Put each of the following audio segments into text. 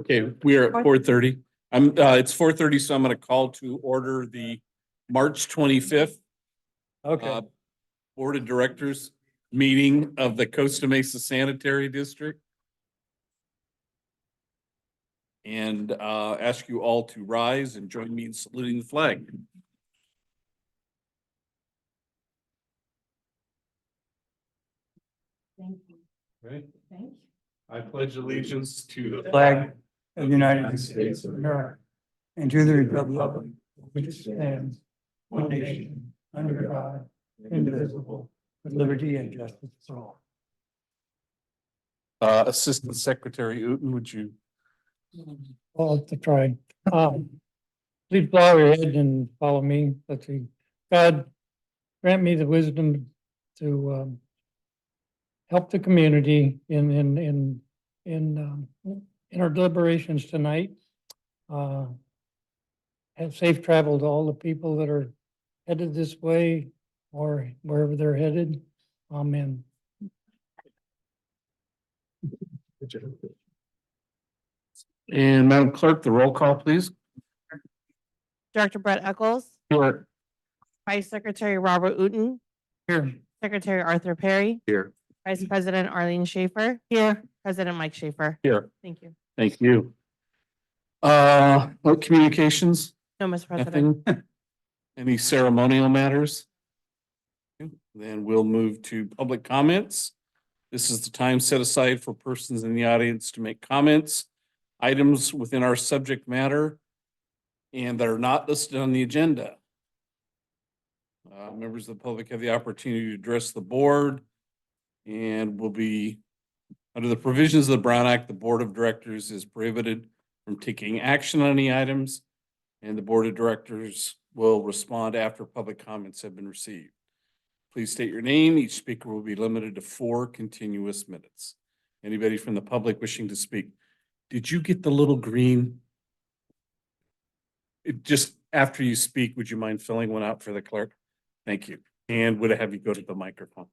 Okay, we are at 4:30. It's 4:30, so I'm gonna call to order the March 25th Okay, Board of Directors meeting of the Costa Mesa Sanitary District. And ask you all to rise and join me in saluting the flag. Thank you. Right. Thank you. I pledge allegiance to the flag of the United States of America and to the republic which stands one nation under God, indivisible, with liberty and justice for all. Assistant Secretary Uten, would you? I'll have to try. Please bow your head and follow me. Let's see. God, grant me the wisdom to help the community in our deliberations tonight. Have safe travel to all the people that are headed this way or wherever they're headed. Amen. And Madam Clerk, the roll call, please. Director Brett Eccles, Here. Vice Secretary Robert Uten, Here. Secretary Arthur Perry, Here. Vice President Arlene Schaefer, here, President Mike Schaefer. Here. Thank you. Thank you. What communications? No, Mr. President. Nothing? Any ceremonial matters? Then we'll move to public comments. This is the time set aside for persons in the audience to make comments, items within our subject matter, and that are not listed on the agenda. Members of the public have the opportunity to address the board and will be, under the provisions of the Brown Act, the Board of Directors is prohibited from taking action on any items, and the Board of Directors will respond after public comments have been received. Please state your name. Each speaker will be limited to 4 continuous minutes. Anybody from the public wishing to speak? Did you get the little green? Just after you speak, would you mind filling one out for the clerk? Thank you. And would I have you go to the microphone?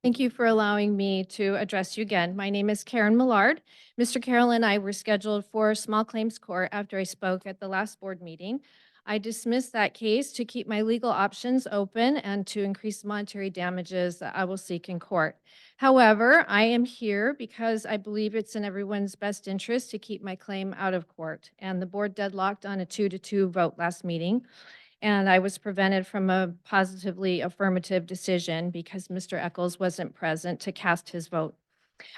Thank you for allowing me to address you again. My name is Karen Millard. Mr. Carroll and I were scheduled for small claims court after I spoke at the last board meeting. I dismissed that case to keep my legal options open and to increase monetary damages that I will seek in court. However, I am here because I believe it's in everyone's best interest to keep my claim out of court. And the board deadlocked on a 2-2 vote last meeting. And I was prevented from a positively affirmative decision because Mr. Eccles wasn't present to cast his vote.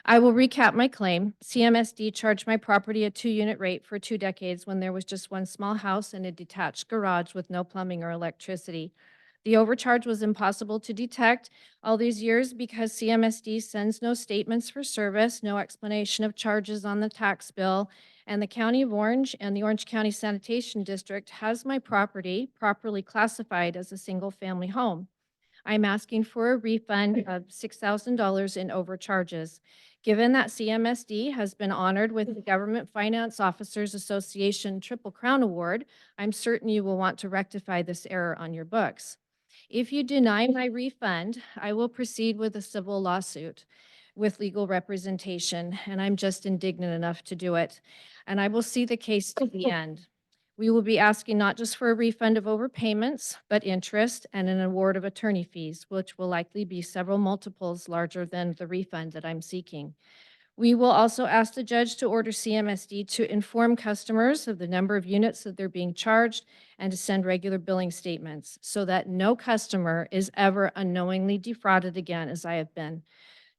I will recap my claim. CMSD charged my property a 2-unit rate for 2 decades when there was just one small house and a detached garage with no plumbing or electricity. The overcharge was impossible to detect all these years because CMSD sends no statements for service, no explanation of charges on the tax bill, and the County of Orange and the Orange County Sanitation District has my property properly classified as a single-family home. I'm asking for a refund of $6,000 in overcharges. Given that CMSD has been honored with the Government Finance Officers Association Triple Crown Award, I'm certain you will want to rectify this error on your books. If you deny my refund, I will proceed with a civil lawsuit with legal representation, and I'm just indignant enough to do it. And I will see the case to the end. We will be asking not just for a refund of overpayments, but interest and an award of attorney fees, which will likely be several multiples larger than the refund that I'm seeking. We will also ask the judge to order CMSD to inform customers of the number of units that they're being charged and to send regular billing statements so that no customer is ever unknowingly defrauded again as I have been.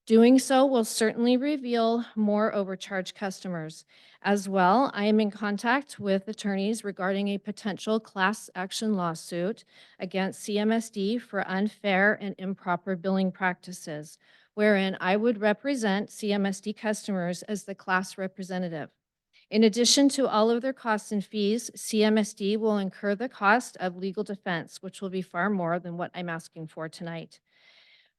Doing so will certainly reveal more overcharged customers. As well, I am in contact with attorneys regarding a potential class action lawsuit against CMSD for unfair and improper billing practices, wherein I would represent CMSD customers as the class representative. In addition to all of their costs and fees, CMSD will incur the cost of legal defense, which will be far more than what I'm asking for tonight.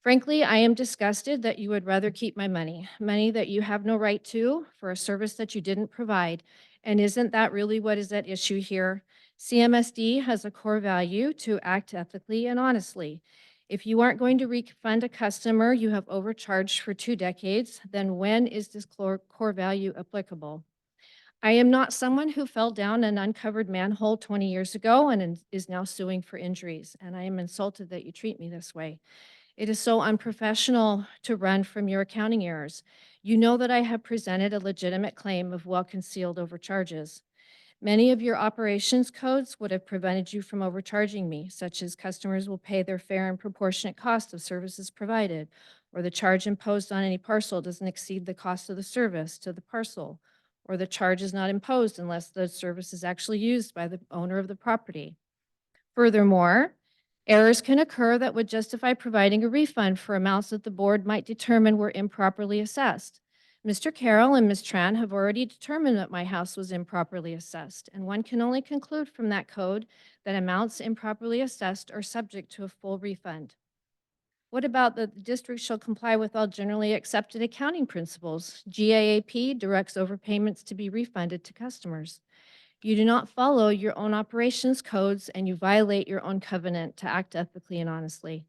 Frankly, I am disgusted that you would rather keep my money that you have no right to for a service that you didn't provide. And isn't that really what is at issue here? CMSD has a core value to act ethically and honestly. If you aren't going to refund a customer you have overcharged for 2 decades, then when is this core value applicable? I am not someone who fell down an uncovered manhole 20 years ago and is now suing for injuries, and I am insulted that you treat me this way. It is so unprofessional to run from your accounting errors. You know that I have presented a legitimate claim of well-concealed overcharges. Many of your operations codes would have prevented you from overcharging me, such as customers will pay their fair and proportionate cost of services provided, or the charge imposed on any parcel doesn't exceed the cost of the service to the parcel, or the charge is not imposed unless the service is actually used by the owner of the property. Furthermore, errors can occur that would justify providing a refund for amounts that the board might determine were improperly assessed. Mr. Carroll and Ms. Tran have already determined that my house was improperly assessed, and one can only conclude from that code that amounts improperly assessed are subject to a full refund. What about the district shall comply with all generally accepted accounting principles? GAAP directs overpayments to be refunded to customers. You do not follow your own operations codes and you violate your own covenant to act ethically and honestly.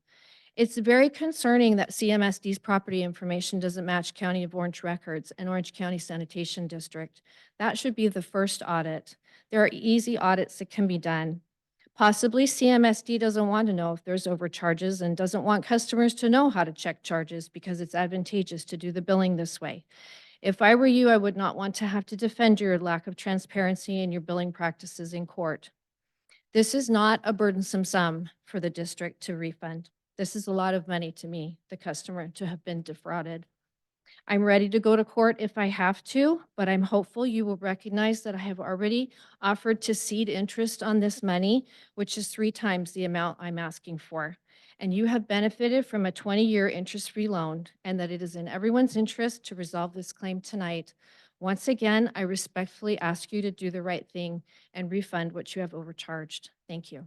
It's very concerning that CMSD's property information doesn't match County of Orange records and Orange County Sanitation District. That should be the first audit. There are easy audits that can be done. Possibly CMSD doesn't want to know if there's overcharges and doesn't want customers to know how to check charges because it's advantageous to do the billing this way. If I were you, I would not want to have to defend your lack of transparency in your billing practices in court. This is not a burdensome sum for the district to refund. This is a lot of money to me, the customer, to have been defrauded. I'm ready to go to court if I have to, but I'm hopeful you will recognize that I have already offered to cede interest on this money, which is 3 times the amount I'm asking for. And you have benefited from a 20-year interest-free loan, and that it is in everyone's interest to resolve this claim tonight. Once again, I respectfully ask you to do the right thing and refund what you have overcharged. Thank you.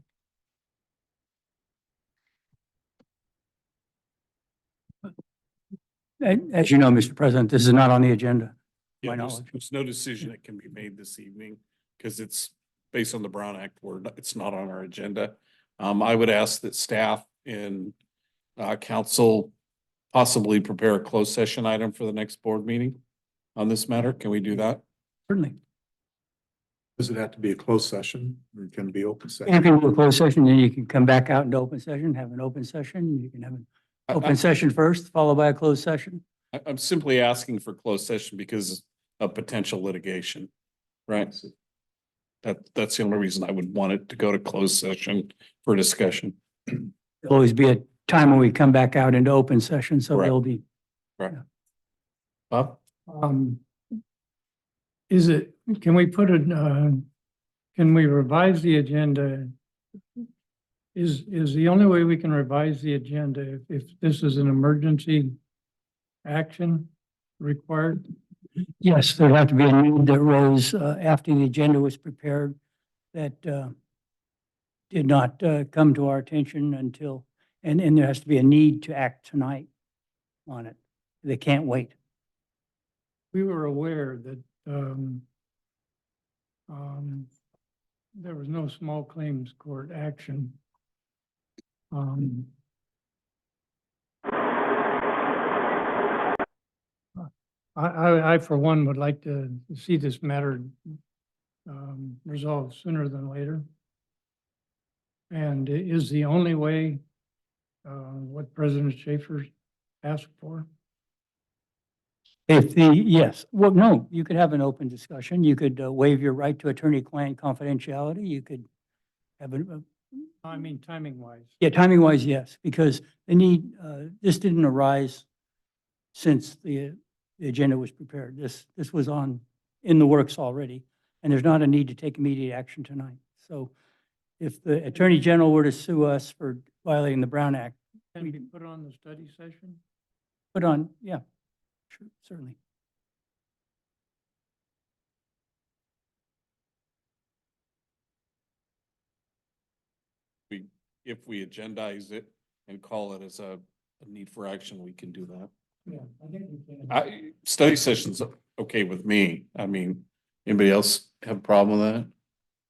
As you know, Mr. President, this is not on the agenda. Yeah, My there's, knowledge. there's no decision that can be made this evening because it's based on the Brown Act where it's not on our agenda. I would ask that staff and council possibly prepare a closed session item for the next board meeting on this matter. Can we do that? Certainly. Does it have to be a closed session or can it be open You session? can do a closed session, then you can come back out into open session, have an open session. You can have an open session first, followed by a closed session. I'm simply asking for closed session because of potential litigation, right? That's the only reason I would want it to go to closed session for discussion. There'll always be a time when we come back out into open session, so Correct. there'll be. Bob? Is it, can we put it, can we revise the agenda? Is the only way we can revise the agenda if this is an emergency action required? Yes, there'd have to be a need that rose after the agenda was prepared that did not come to our attention until, and there has to be a need to act tonight on it. They can't wait. We were aware that there was no small claims court action. I for one would like to see this matter resolved sooner than later. And is the only way what President Schaefer asked for? Yes, well, no, you could have an open discussion. You could waive your right to attorney-client confidentiality. You could have I mean, timing wise. yeah, timing wise, yes, because the need, this didn't arise since the agenda was prepared. This was in the works already, and there's not a need to take immediate action tonight. So if the Attorney General were to sue us for violating the Brown Act, Can be put on the study session? put on, yeah, sure, certainly. If we agendize it and call it as a need for action, we can do that. Yeah, I think we can. Study session's okay with me. I mean, anybody else have a problem with that?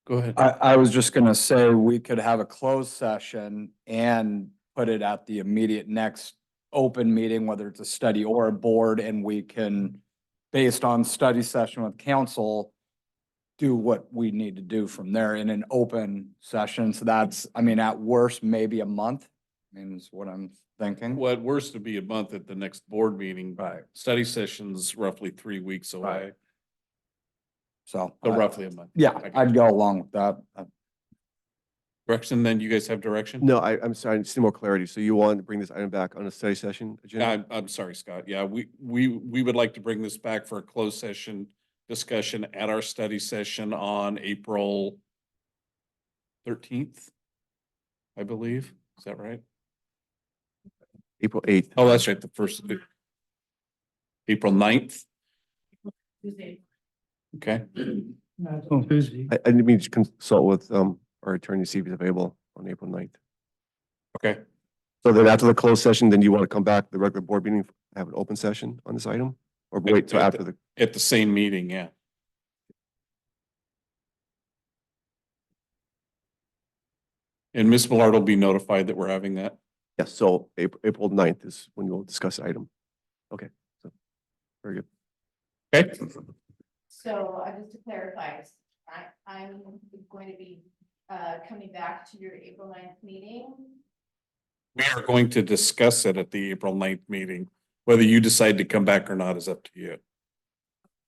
Go ahead. I was just gonna say, we could have a closed session and put it at the immediate next open meeting, whether it's a study or a board, and we can, based on study session with council, do what we need to do from there in an open session. So that's, I mean, at worst, maybe a month, I mean, is what I'm thinking. Well, at worst, it'd be a month at the next board meeting. Right. Study session's roughly 3 weeks away, Right. So. so roughly a month. Yeah, I got I'd you. go along with that. Direction, then you guys have direction? No, I'm sorry, I just need more clarity. So you want to bring this item back on a study session agenda? I'm sorry, Scott. Yeah, we would like to bring this back for a closed session discussion at our study session on April 13th, I believe. Is that right? April 8th. Oh, that's right, the first. April 9th. Okay, On Tuesday. I need me to consult with our attorney, to see if he's available on April 9th. okay. So then after the closed session, then you want to come back to the regular board meeting, have an open session on this item? Or wait till after the, At the same meeting, yeah. And Ms. Millard will be notified that we're having that. yes, so April 9th is when you'll discuss the item. Okay, so, very good. Okay, So just to clarify, I'm going to be coming back to your April 9th meeting. we are going to discuss it at the April 9th meeting. Whether you decide to come back or not is up to you.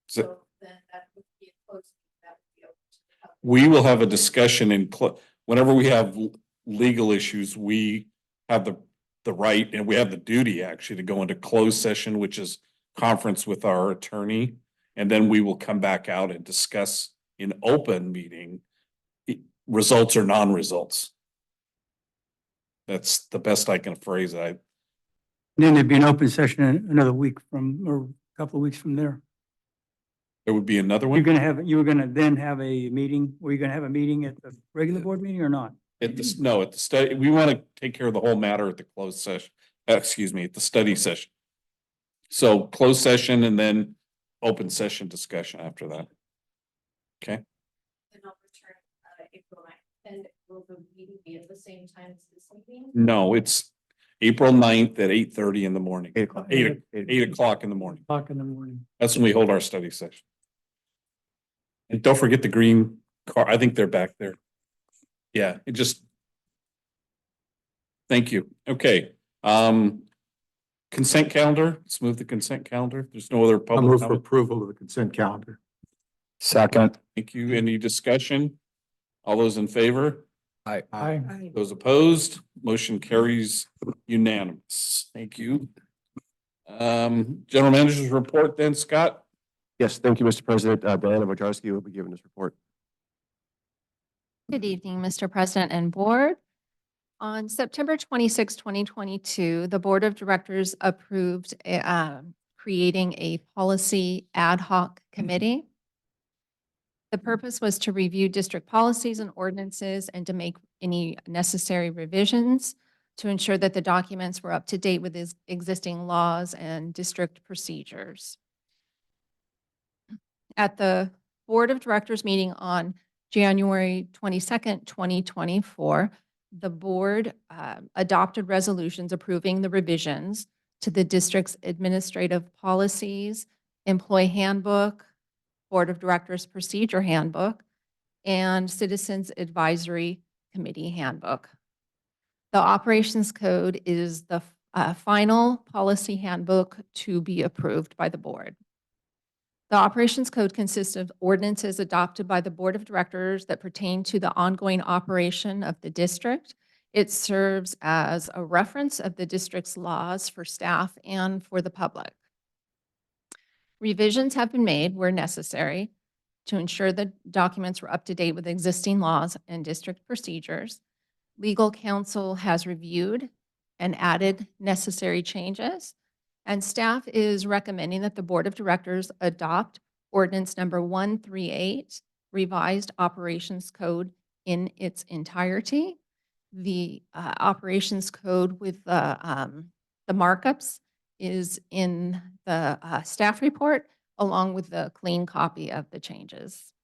So So then that would be a close. That would be open to the public. we will have a discussion whenever we have legal issues, we have the right and we have the duty actually to go into closed session, which is conference with our attorney. And then we will come back out and discuss in open meeting results or non-results. That's the best I can phrase it. Then there'd be an open session another week from, or a couple of weeks from there. There would be another You're one gonna have, you were gonna then have a meeting, were you gonna have a meeting at the regular board meeting or not? at the, no, at the study. We want to take care of the whole matter at the closed session, excuse me, at the study session. So closed session and then open session discussion after that. Okay, Then I'll return April 9th. And will the meeting be at the same time as this meeting? no, it's April 9th at 8:30 in the morning, 8 o'clock. 8 o'clock in the morning. O'clock in the morning. That's when we hold our study session. And don't forget the green car. I think they're back there. Yeah, it just. Thank you. Okay, consent calendar, let's move the consent calendar. There's no other I'll public move for comment. approval of the consent calendar. Second. Thank you. Any discussion? All those in favor? Aye. Those opposed? Motion carries unanimous. Thank you. General Manager's report then, Scott? Yes, thank you, Mr. President. Diana Wojcicki will be giving this report. Good evening, Mr. President and Board. On September 26, 2022, the Board of Directors approved creating a policy ad hoc committee. The purpose was to review district policies and ordinances and to make any necessary revisions to ensure that the documents were up to date with existing laws and district procedures. At the Board of Directors meeting on January 22nd, 2024, the board adopted resolutions approving the revisions to the district's administrative policies, employee handbook, Board of Directors procedure handbook, and Citizens Advisory Committee handbook. The operations code is the final policy handbook to be approved by the board. The operations code consists of ordinances adopted by the Board of Directors that pertain to the ongoing operation of the district. It serves as a reference of the district's laws for staff and for the public. Revisions have been made where necessary to ensure the documents were up to date with existing laws and district procedures. Legal counsel has reviewed and added necessary changes. And staff is recommending that the Board of Directors adopt ordinance number 138, revised operations code in its entirety. The operations code with the markups is in the staff report, along with the clean copy of the changes.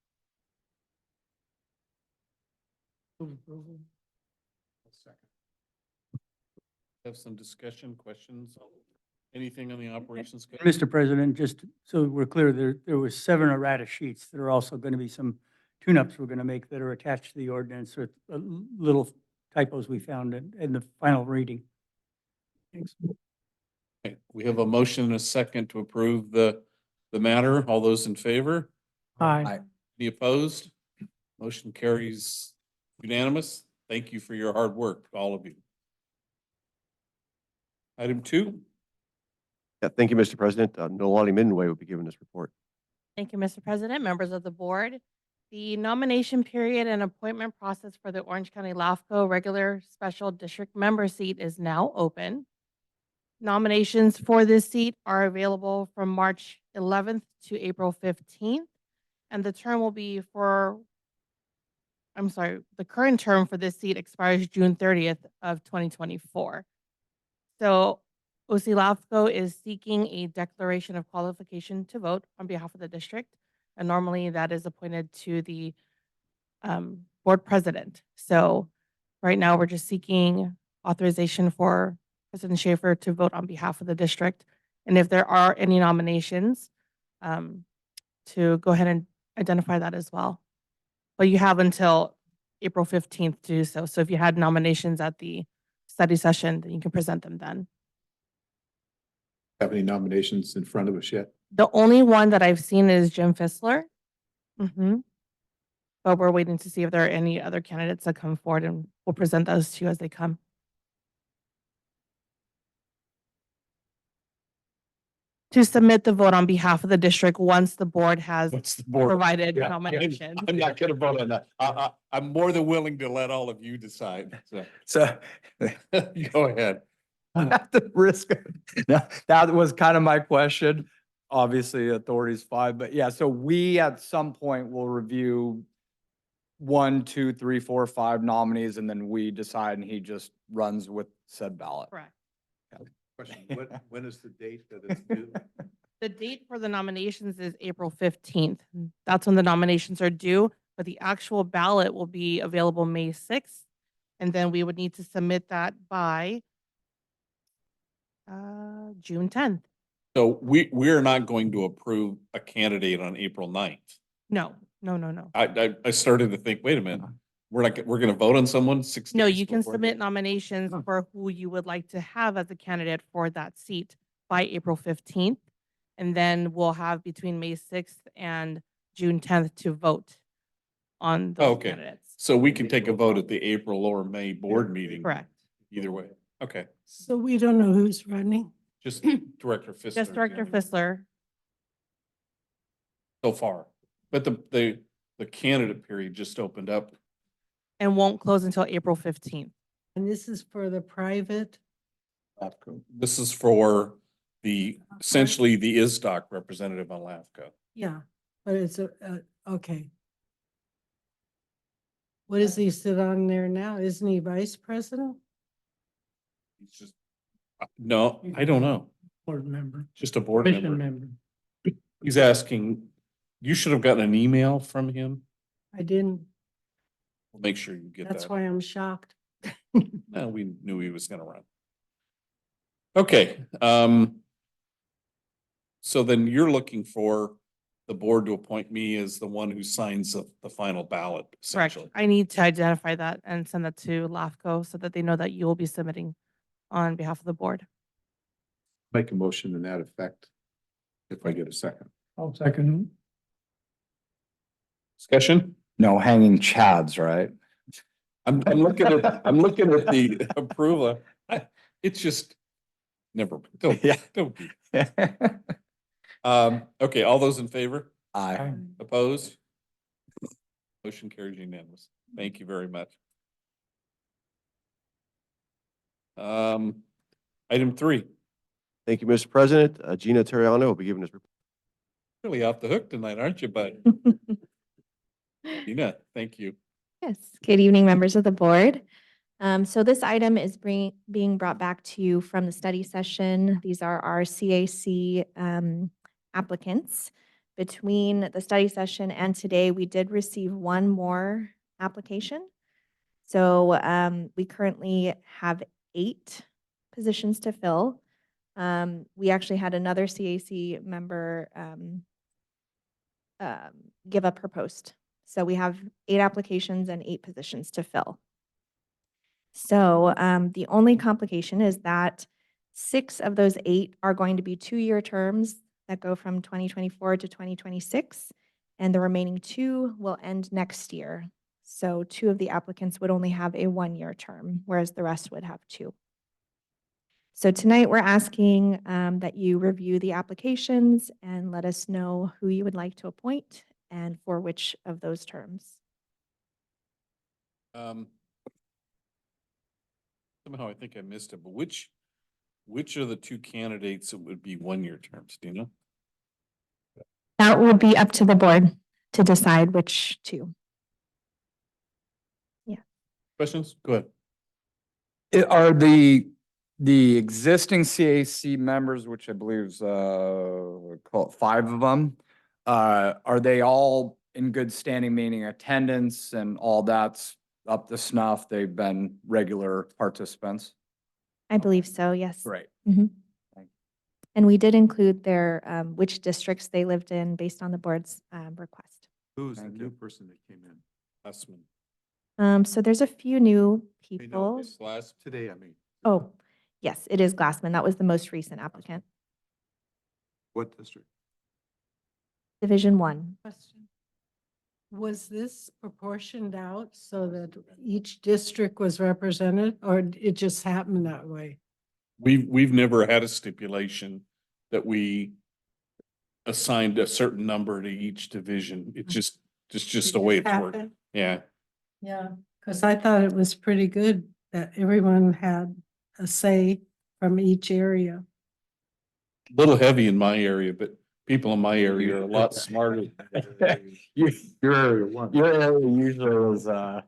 have some discussion, questions? Anything on the operations? code? Mr. President, just so we're clear, there was 7 errata sheets. There are also going to be some tune-ups we're going to make that are attached to the ordinance or little typos we found in the final reading. Okay, we have a motion and a second to approve the matter. All those in favor? Aye. Any opposed? Motion carries unanimous. Thank you for your hard work, all of you. Item 2, Yeah, thank you, Mr. President. Nolani Midway will be giving this report. Thank you, Mr. President, members of the board. The nomination period and appointment process for the Orange County LAFCO regular special district member seat is now open. Nominations for this seat are available from March 11th to April 15th, and the term will be the current term for this seat expires June 30th of 2024. So OC LAFCO is seeking a declaration of qualification to vote on behalf of the district. And normally that is appointed to the board president. So right now we're just seeking authorization for President Schaefer to vote on behalf of the district. And if there are any nominations, to go ahead and identify that as well. But you have until April 15th to do so. So if you had nominations at the study session, then you can present them then. Have any nominations in front of us yet? The only one that I've seen is Jim Fissler. But we're waiting to see if there are any other candidates that come forward, and we'll present those to you as they come. To submit the vote on behalf of the district once the board has what's the board? provided Yeah, nominations. I'm not gonna vote on that. I'm more than willing to let all of you decide. So, So go ahead. at the risk, that was kind of my question. Obviously, authority's fine, but yeah, so we at some point will review 1, 2, 3, 4, 5 nominees, and then we decide, and he just runs with said ballot. Correct. Question, when is the date that it's due? The date for the nominations is April 15th. That's when the nominations are due, but the actual ballot will be available May 6th. And then we would need to submit that by June 10th. So we're not going to approve a candidate on April 9th. No. I started to think, wait a minute, we're gonna vote on someone 6 No, days you can before? submit nominations for who you would like to have as a candidate for that seat by April 15th. And then we'll have between May 6th and June 10th to vote on those Okay. candidates. So we can take a vote at the April or May board meeting. Correct. Either way. Okay, So we don't know who's running? just Director Fissler. Just Director Fissler. So far, but the candidate period just opened up. And won't close until April 15th. And this is for the private? This is for essentially the ISDOC representative on LAFCO. Yeah, but it's okay. What does he sit on there now? Isn't he vice president? He's just, no, I don't know, Board member, just a board commission member. member. He's asking, you should have gotten an email from him. I didn't. We'll make sure you get that. That's why I'm shocked. No, we knew he was gonna run. Okay, so then you're looking for the board to appoint me as the one who signs the final ballot, Correct. essentially. I need to identify that and send that to LAFCO so that they know that you will be submitting on behalf of the board. Make a motion in that effect, if I get a second. I'll second. Discussion? No hanging chads, right? I'm looking at the approval. It's just, never, don't be. Okay, all those in favor? Aye. Opposed? Motion carries unanimous. Thank you very much. Item 3, Thank you, Mr. President. Gina Terriano will be giving this report. really off the hook tonight, aren't you, bud? Gina, thank you. Yes, good evening, members of the board. So this item is being brought back to you from the study session. These are our CAC applicants. Between the study session and today, we did receive one more application. So we currently have 8 positions to fill. We actually had another CAC member give up her post. So we have 8 applications and 8 positions to fill. So the only complication is that 6 of those 8 are going to be 2-year terms that go from 2024 to 2026, and the remaining 2 will end next year. So 2 of the applicants would only have a 1-year term, whereas the rest would have 2. So tonight, we're asking that you review the applications and let us know who you would like to appoint and for which of those terms. Somehow I think I missed it, but which are the 2 candidates that would be 1-year terms? Do you know? That would be up to the board to decide which 2. Questions? Go ahead. Are the existing CAC members, which I believe is, call it 5 of them, are they all in good standing, meaning attendance and all that's up to snuff? They've been regular participants? I believe so, yes. Great. And we did include their, which districts they lived in based on the board's request. Who's the Thank new you. person that came in? Glassman. So there's a few new I know people. this last, today, I mean, Oh, yes, it is Glassman. That was the most recent applicant. what district? Division 1. Question. Was this proportioned out so that each district was represented, or it just happened that way? We've never had a stipulation that we assigned a certain number to each division. It's just the way it's worked. Happened? Yeah. Yeah, because I thought it was pretty good that everyone had a say from each area. Little heavy in my area, but people in my area are a lot smarter. Your Area 1. area usually is, A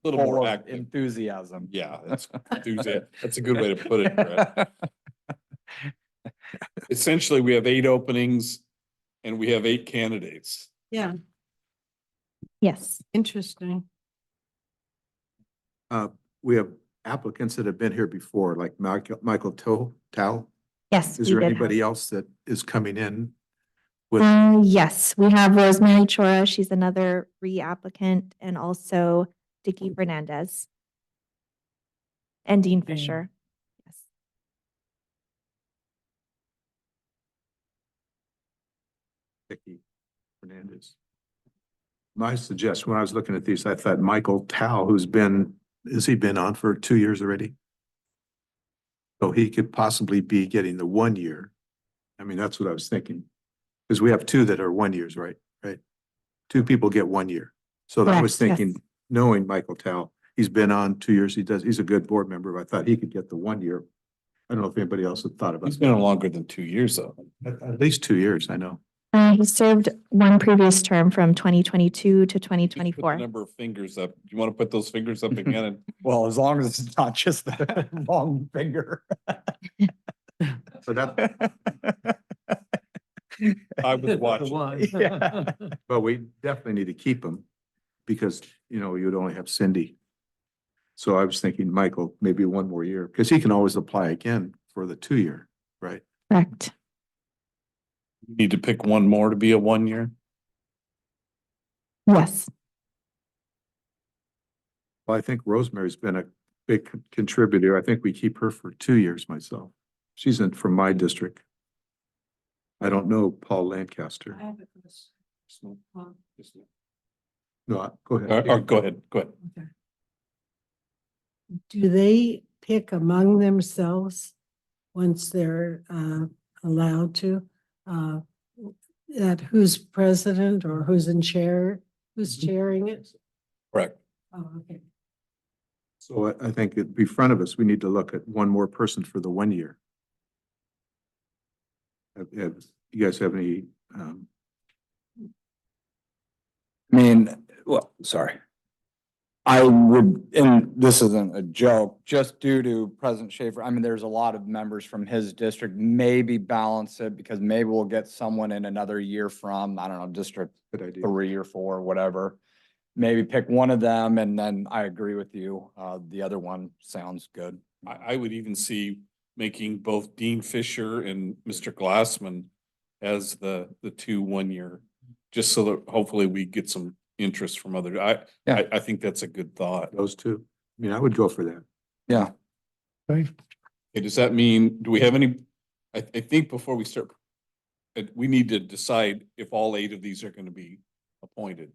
little full more of active. enthusiasm. Yeah, that's enthusiasm. That's a good way to put it, Brett. Essentially, we have 8 openings and we have 8 candidates. Yeah, Yes. interesting. We have applicants that have been here before, like Michael Tao. Yes. Is we there did anybody have- else that is coming in? with? Yes, we have Rosemary Chora. She's another reapplicant, and also Dicky Fernandez. And Dean Fisher. Yes. Vicky Fernandez. My suggestion, when I was looking at these, I thought Michael Tao, has he been on for 2 years already? So he could possibly be getting the 1 year. I mean, that's what I was thinking. Because we have 2 that are 1 years, right? Right? 2 people get 1 year. So I was Correct, yes. thinking, knowing Michael Tao, he's been on 2 years. He's a good board member. I thought he could get the 1 year. I don't know if anybody else had thought about He's been on longer than 2 years though. at least 2 years, I know. He served one previous term from 2022 to Just put the 2024. number of fingers up. You want to put those fingers up again? And Well, as long as it's not just the wrong finger. So that, I was watching. Yeah. but we definitely need to keep him because, you'd only have Cindy. So I was thinking, Michael, maybe 1 more year, because he can always apply again for the 2 year, right? Correct. You need to pick 1 more to be a 1 year. Yes. Well, I think Rosemary's been a big contributor. I think we keep her for 2 years myself. She's from my district. I don't know Paul Lancaster. have a question. No, go ahead. Or go ahead, go ahead. Okay. Do they pick among themselves once they're allowed to? That who's president or who's in chair, who's chairing it? Correct. Oh, okay. So I think it'd be front of us. We need to look at 1 more person for the 1 year. Have you guys have any, I mean, well, sorry. I would, and this isn't a joke, just due to President Schaefer, I mean, there's a lot of members from his district, maybe balance it because maybe we'll get someone in another year from, I don't know, District good idea? 3 or 4, whatever. Maybe pick one of them and then I agree with you. The other one sounds good. I would even see making both Dean Fisher and Mr. Glassman as the two 1 year, just so that hopefully we get some interest from others. I think that's a good thought. Those two. I mean, I would go for that. Yeah. Okay. Okay, does that mean, do we have any, I think before we start, we need to decide if all 8 of these are going to be appointed.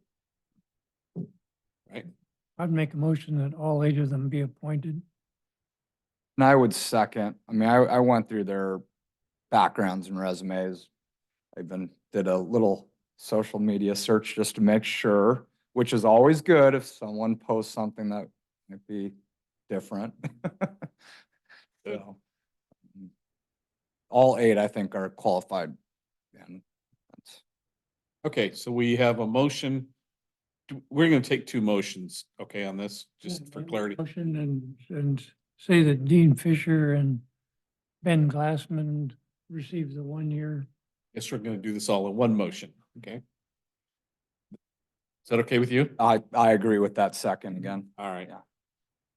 Right? I'd make a motion that all 8 of them be appointed. And I would second, I mean, I went through their backgrounds and resumes. I even did a little social media search just to make sure, which is always good if someone posts something that might be different. So, all 8, I think, are qualified. And that's, Okay, so we have a motion. We're going to take 2 motions, okay, on this, just for clarity. Motion and say that Dean Fisher and Ben Glassman receive the 1 year. Guess we're going to do this all in one motion, okay? Is that okay with you? I agree with that second again. All right. Yeah.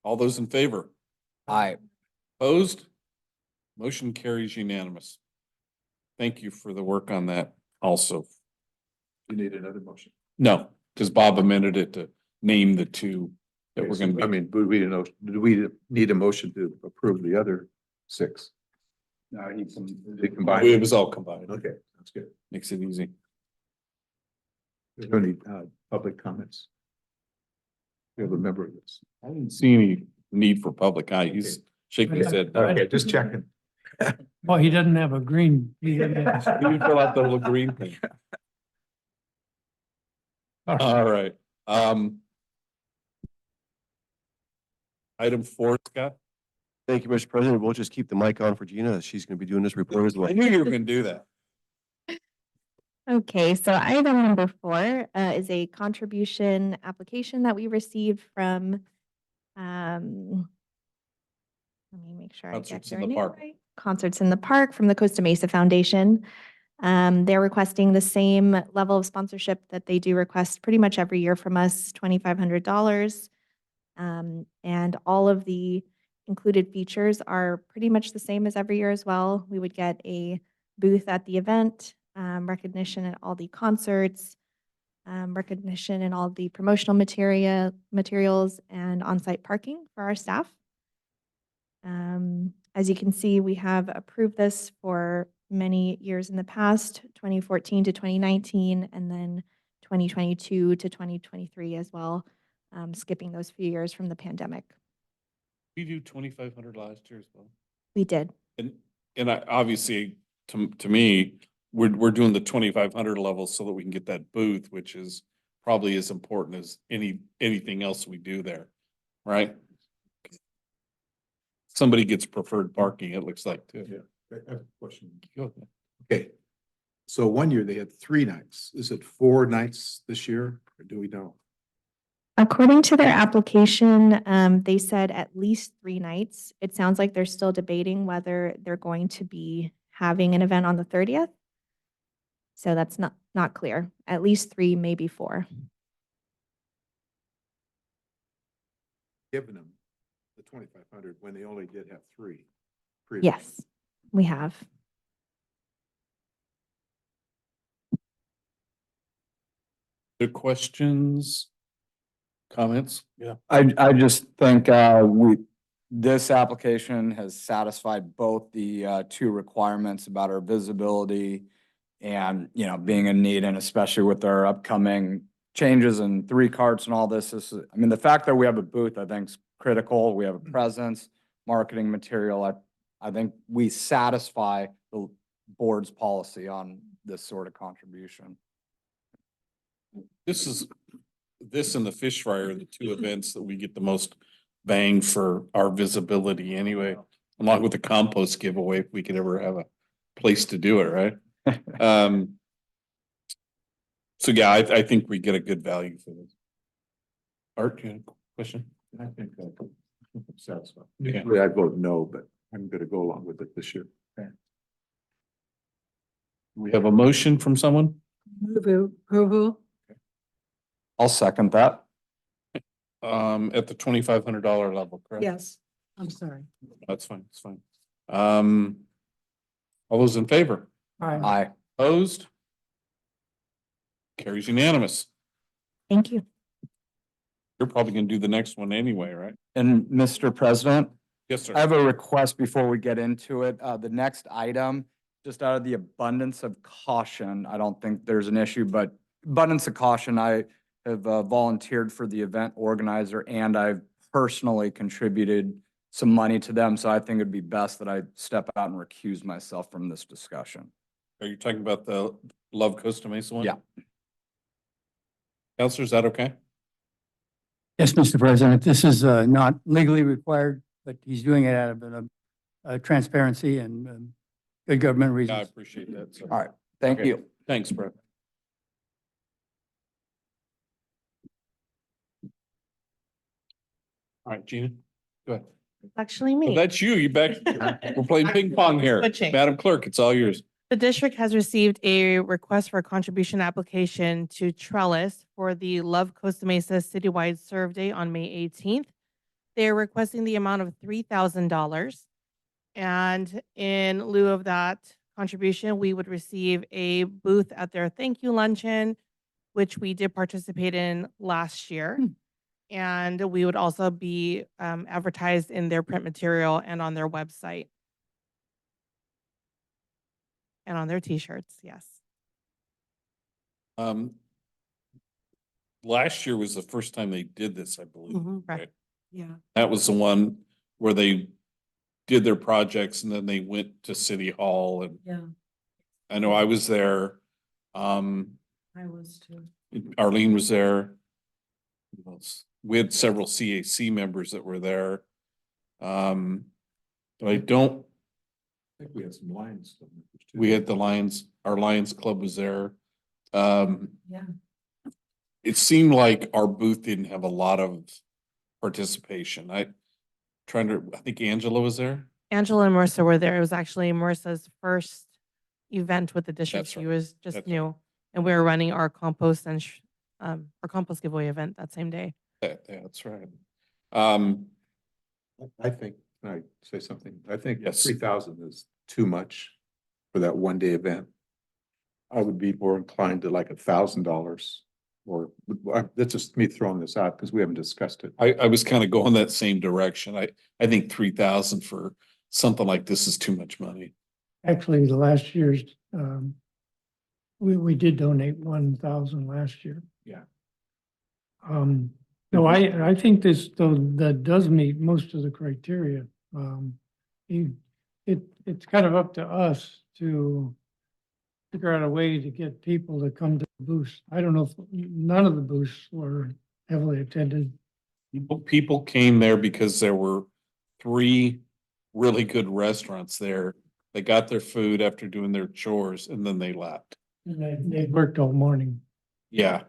All those in favor? I, Opposed? Motion carries unanimous. Thank you for the work on that also. You need another motion. No, because Bob amended it to name the 2 that we're going to be. I mean, do we need a motion to approve the other 6? No, I need some. They combine. It was all combined. Okay, that's good. Makes it easy. There's no need, public comments. We have a member of this. I didn't see any need for public eye. He's shaking his head. Okay, just checking. Well, he doesn't have a green. He doesn't have- You fill out the little green thing. All right. Item 4, Scott. Thank you, Mr. President. We'll just keep the mic on for Gina. She's going to be doing this report as well. I knew you were going to do that. Okay, so item number 4 is a contribution application that we received from, let me make sure I get Concerts in their the name Park. right. Concerts in the Park from the Costa Mesa Foundation. They're requesting the same level of sponsorship that they do request pretty much every year from us, $2,500. And all of the included features are pretty much the same as every year as well. We would get a booth at the event, recognition at all the concerts, recognition in all the promotional materials, and on-site parking for our staff. As you can see, we have approved this for many years in the past, 2014 to 2019, and then 2022 to 2023 as well, skipping those few years from the pandemic. We do 2,500 last year as well. We did. And I obviously, to me, we're doing the 2,500 level so that we can get that booth, which is probably as important as anything else we do there, right? Somebody gets preferred parking, it looks like, too. Yeah, I have a question. Go ahead. Okay. So 1 year they had 3 nights. Is it 4 nights this year? Or do we know? According to their application, they said at least 3 nights. It sounds like they're still debating whether they're going to be having an event on the 30th. So that's not clear. At least 3, maybe 4. Given them the 2,500 when they only did have 3. Yes, we have. The questions, comments? Yeah. I just think, this application has satisfied both the, 2 requirements about our visibility and, being in need, and especially with our upcoming changes in 3 carts and all this is, I mean, the fact that we have a booth, I think is critical. We have a presence, marketing material. I think we satisfy the board's policy on this sort of contribution. This and the fish fry are the 2 events that we get the most bang for our visibility anyway, along with the compost giveaway, if we could ever have a place to do it, right? So yeah, I think we get a good value for this. Art, you have a question? I think I'm satisfied. Yeah. Usually I vote no, but I'm gonna go along with it this year. We have a motion from someone? Move approval. I'll second that. At the $2,500 level, correct? Yes, I'm sorry. That's fine, it's fine. All those in favor? Aye. Opposed? Carries unanimous. Thank you. You're probably gonna do the next one anyway, right? And Mr. President, Yes, sir. I have a request before we get into it. The next item, just out of the abundance of caution, I don't think there's an issue, but abundance of caution, I have volunteered for the event organizer and I've personally contributed some money to them. So I think it'd be best that I step out and recuse myself from this discussion. Are you talking about the Love Costa Mesa one? Yeah. Counselor, is that okay? Yes, Mr. President, this is not legally required, but he's doing it out of transparency and good government Yeah, I reasons. appreciate that. sir. All right, thank Okay. you. Thanks, Brett. All right, Gina, go ahead. It's actually Oh, me. that's you. You back. We're playing ping pong here. Switching. Madam Clerk, it's all yours. The district has received a request for a contribution application to Trellis for the Love Costa Mesa citywide serve day on May 18th. They're requesting the amount of $3,000. And in lieu of that contribution, we would receive a booth at their thank you luncheon, which we did participate in last year. And we would also be advertised in their print material and on their website. And on their t-shirts, yes. Last year was the first time they did this, I believe. Mhm, right. right? Yeah. That was the one where they did their projects and then they went to City Hall and Yeah, I know I was there. I was too. Arlene was there. Who else? We had several CAC members that were there. But I don't, I think we had some lines. we had the Lions, our Lions Club was there. Yeah. It seemed like our booth didn't have a lot of participation. I think Angela was there. Angela and Marissa were there. It was actually Marissa's first event with the district. That's She right. was just That's new. And we were running our compost and our compost giveaway event that same day. Yeah, that's right. I think, can I say something? I think Yes. 3,000 is too much for that one-day event. I would be more inclined to like $1,000 or, that's just me throwing this out because we haven't discussed it. I was kind of going that same direction. I think 3,000 for something like this is too much money. Actually, the last year's, we did donate 1,000 last year. Yeah. No, I think this, though, that does meet most of the criteria. It's kind of up to us to figure out a way to get people to come to the booths. I don't know if none of the booths were heavily attended. People came there because there were 3 really good restaurants there. They got their food after doing their chores and then they left. And they worked all morning. Yeah,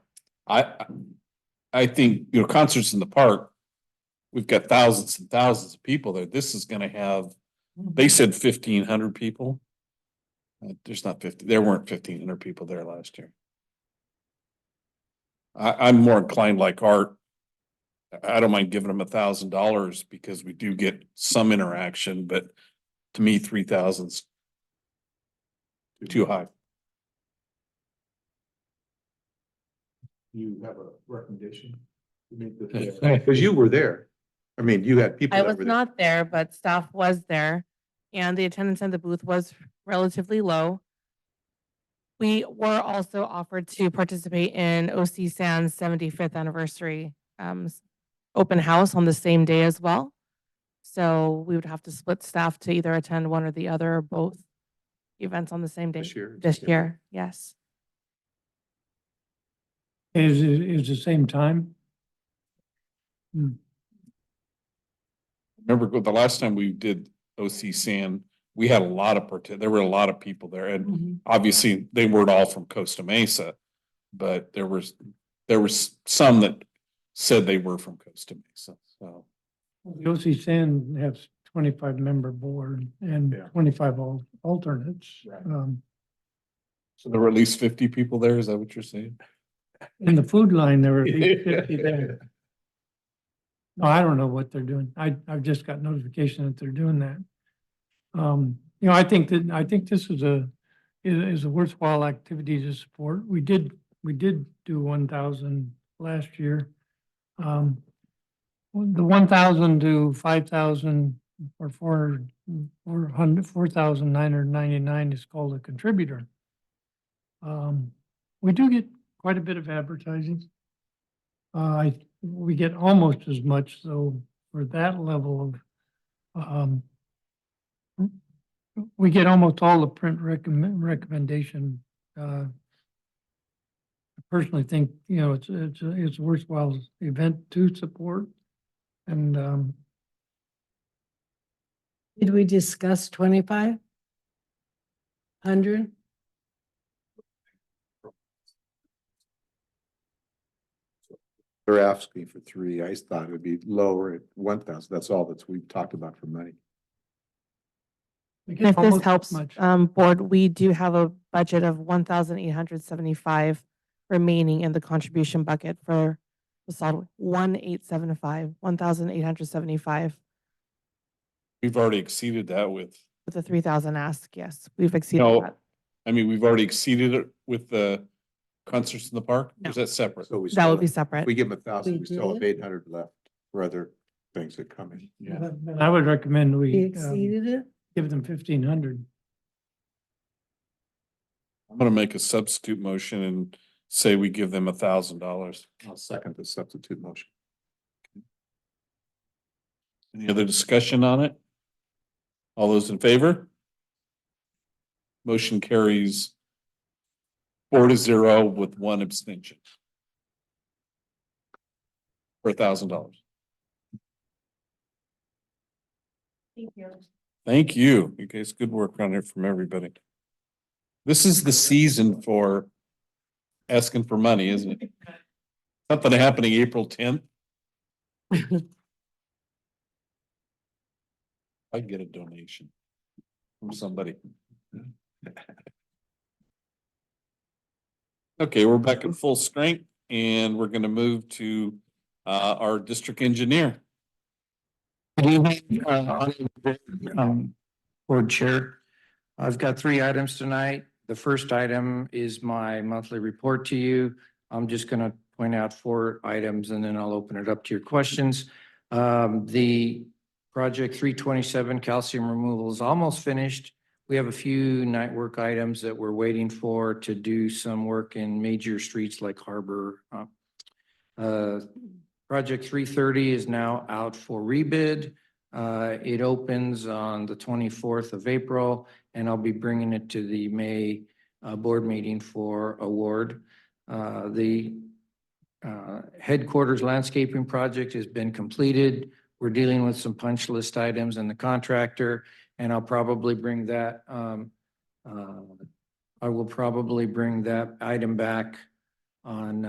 I think, concerts in the park, we've got thousands and thousands of people there. This is gonna have, they said 1,500 people. There's not 50, there weren't 1,500 people there last year. I'm more inclined like Art. I don't mind giving them $1,000 because we do get some interaction, but to me, 3,000's too high. You have a recommendation? Because you were there. I mean, you had people. I that was were there. not there, but staff was there and the attendance at the booth was relatively low. We were also offered to participate in OC San's 75th anniversary open house on the same day as well. So we would have to split staff to either attend one or the other or both events on the same day. This year? This year, yes. Is the same time? Remember the last time we did OC San, we had a lot of there were a lot of people there and obviously they weren't all from Costa Mesa, but there was some that said they were from Costa Mesa, so. The OC San has 25-member board and Yeah. 25 alternates. Right. So there were at least 50 people there, is that what you're saying? In the food line, there were at least 50 there. No, I don't know what they're doing. I've just got notification that they're doing that. I think this is a worthwhile activity to support. We did do 1,000 last year. The 1,000 to 5,000 or 4,999 is called a contributor. We do get quite a bit of advertising. We get almost as much, so for that level of, we get almost all the print recommendation. I personally think, it's a worthwhile event to support. And, Did we discuss 2,500? They're asking for three. I thought it would be lower at 1,000. That's all that we've talked about for money. we And get if this almost as helps, much. board, we do have a budget of 1,875 remaining in the contribution bucket for the solid 1,875. We've already exceeded that with, With the 3,000 ask, yes, we've exceeded No. that. I mean, we've already exceeded it with the concerts in the park. Or is No. that separate? So we That would still, be if separate. we give them 1,000, We we still have did? 800 left for other things that come in. Yeah. I would recommend We we exceeded it? give them 1,500. I'm gonna make a substitute motion and say we give them $1,000. I'll second the substitute motion. Any other discussion on it? All those in favor? Motion carries 4-0 with one abstention. For $1,000. Thank you. Thank you. You guys, good work on it from everybody. This is the season for asking for money, isn't it? Something happening April 10th. I'd get a donation from somebody. Okay, we're back at full strength and we're gonna move to our district engineer. Good evening, Board Chair. I've got 3 items tonight. The first item is my monthly report to you. I'm just going to point out 4 items and then I'll open it up to your questions. The project 327 calcium removal is almost finished. We have a few night work items that we're waiting for to do some work in major streets like Harbor. Project 330 is now out for rebid. It opens on the 24th of April, and I'll be bringing it to the May board meeting for award. The headquarters landscaping project has been completed. We're dealing with some punch list items and the contractor, and I'll probably bring that. I will probably bring that item back on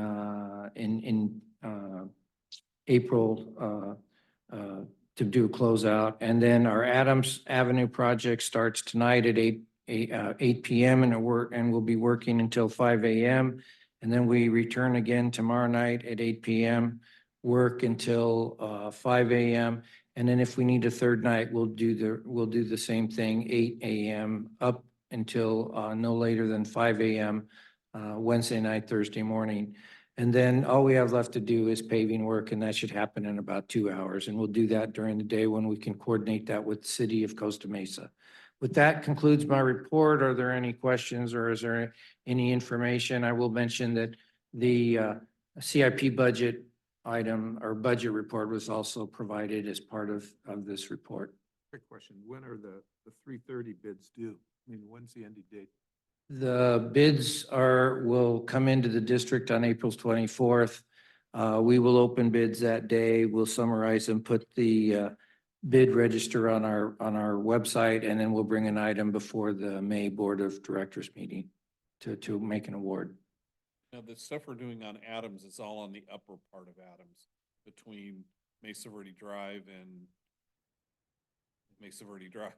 in April to do a closeout. And then our Adams Avenue project starts tonight at 8 p.m. and we'll be working until 5 a.m. And then we return again tomorrow night at 8 p.m., work until 5 a.m. And then if we need a third night, we'll do the same thing, 8 a.m. up until no later than 5 a.m. Wednesday night, Thursday morning. And then all we have left to do is paving work, and that should happen in about 2 hours. And we'll do that during the day when we can coordinate that with the city of Costa Mesa. With that concludes my report. Are there any questions or is there any information? I will mention that the CIP budget item or budget report was also provided as part of this report. Quick question, when are the 330 bids due? I mean, when's the ending date? The bids will come into the district on April 24th. We will open bids that day. We'll summarize and put the bid register on our website, and then we'll bring an item before the May Board of Directors meeting to make an award. Now, the stuff we're doing on Adams is all on the upper part of Adams, between Mesa Verde Drive and Mesa Verde Drive.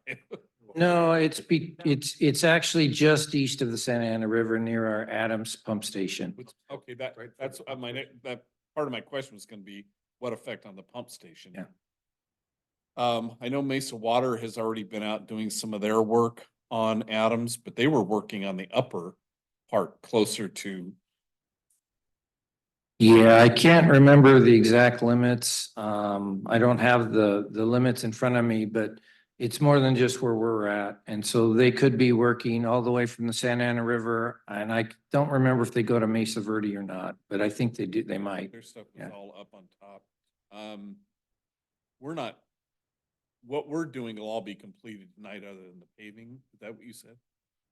No, it's actually just east of the Santa Ana River near our Adams pump station. Okay, that's that part of my question was gonna be what effect on the pump station? Yeah. I know Mesa Water has already been out doing some of their work on Adams, but they were working on the upper part closer to, Yeah, I can't remember the exact limits. I don't have the limits in front of me, but it's more than just where we're at. And so they could be working all the way from the Santa Ana River. And I don't remember if they go to Mesa Verde or not, but I think they do, they might. their stuff was Yeah. all up on top. We're not, what we're doing will all be completed tonight other than the paving. Is that what you said?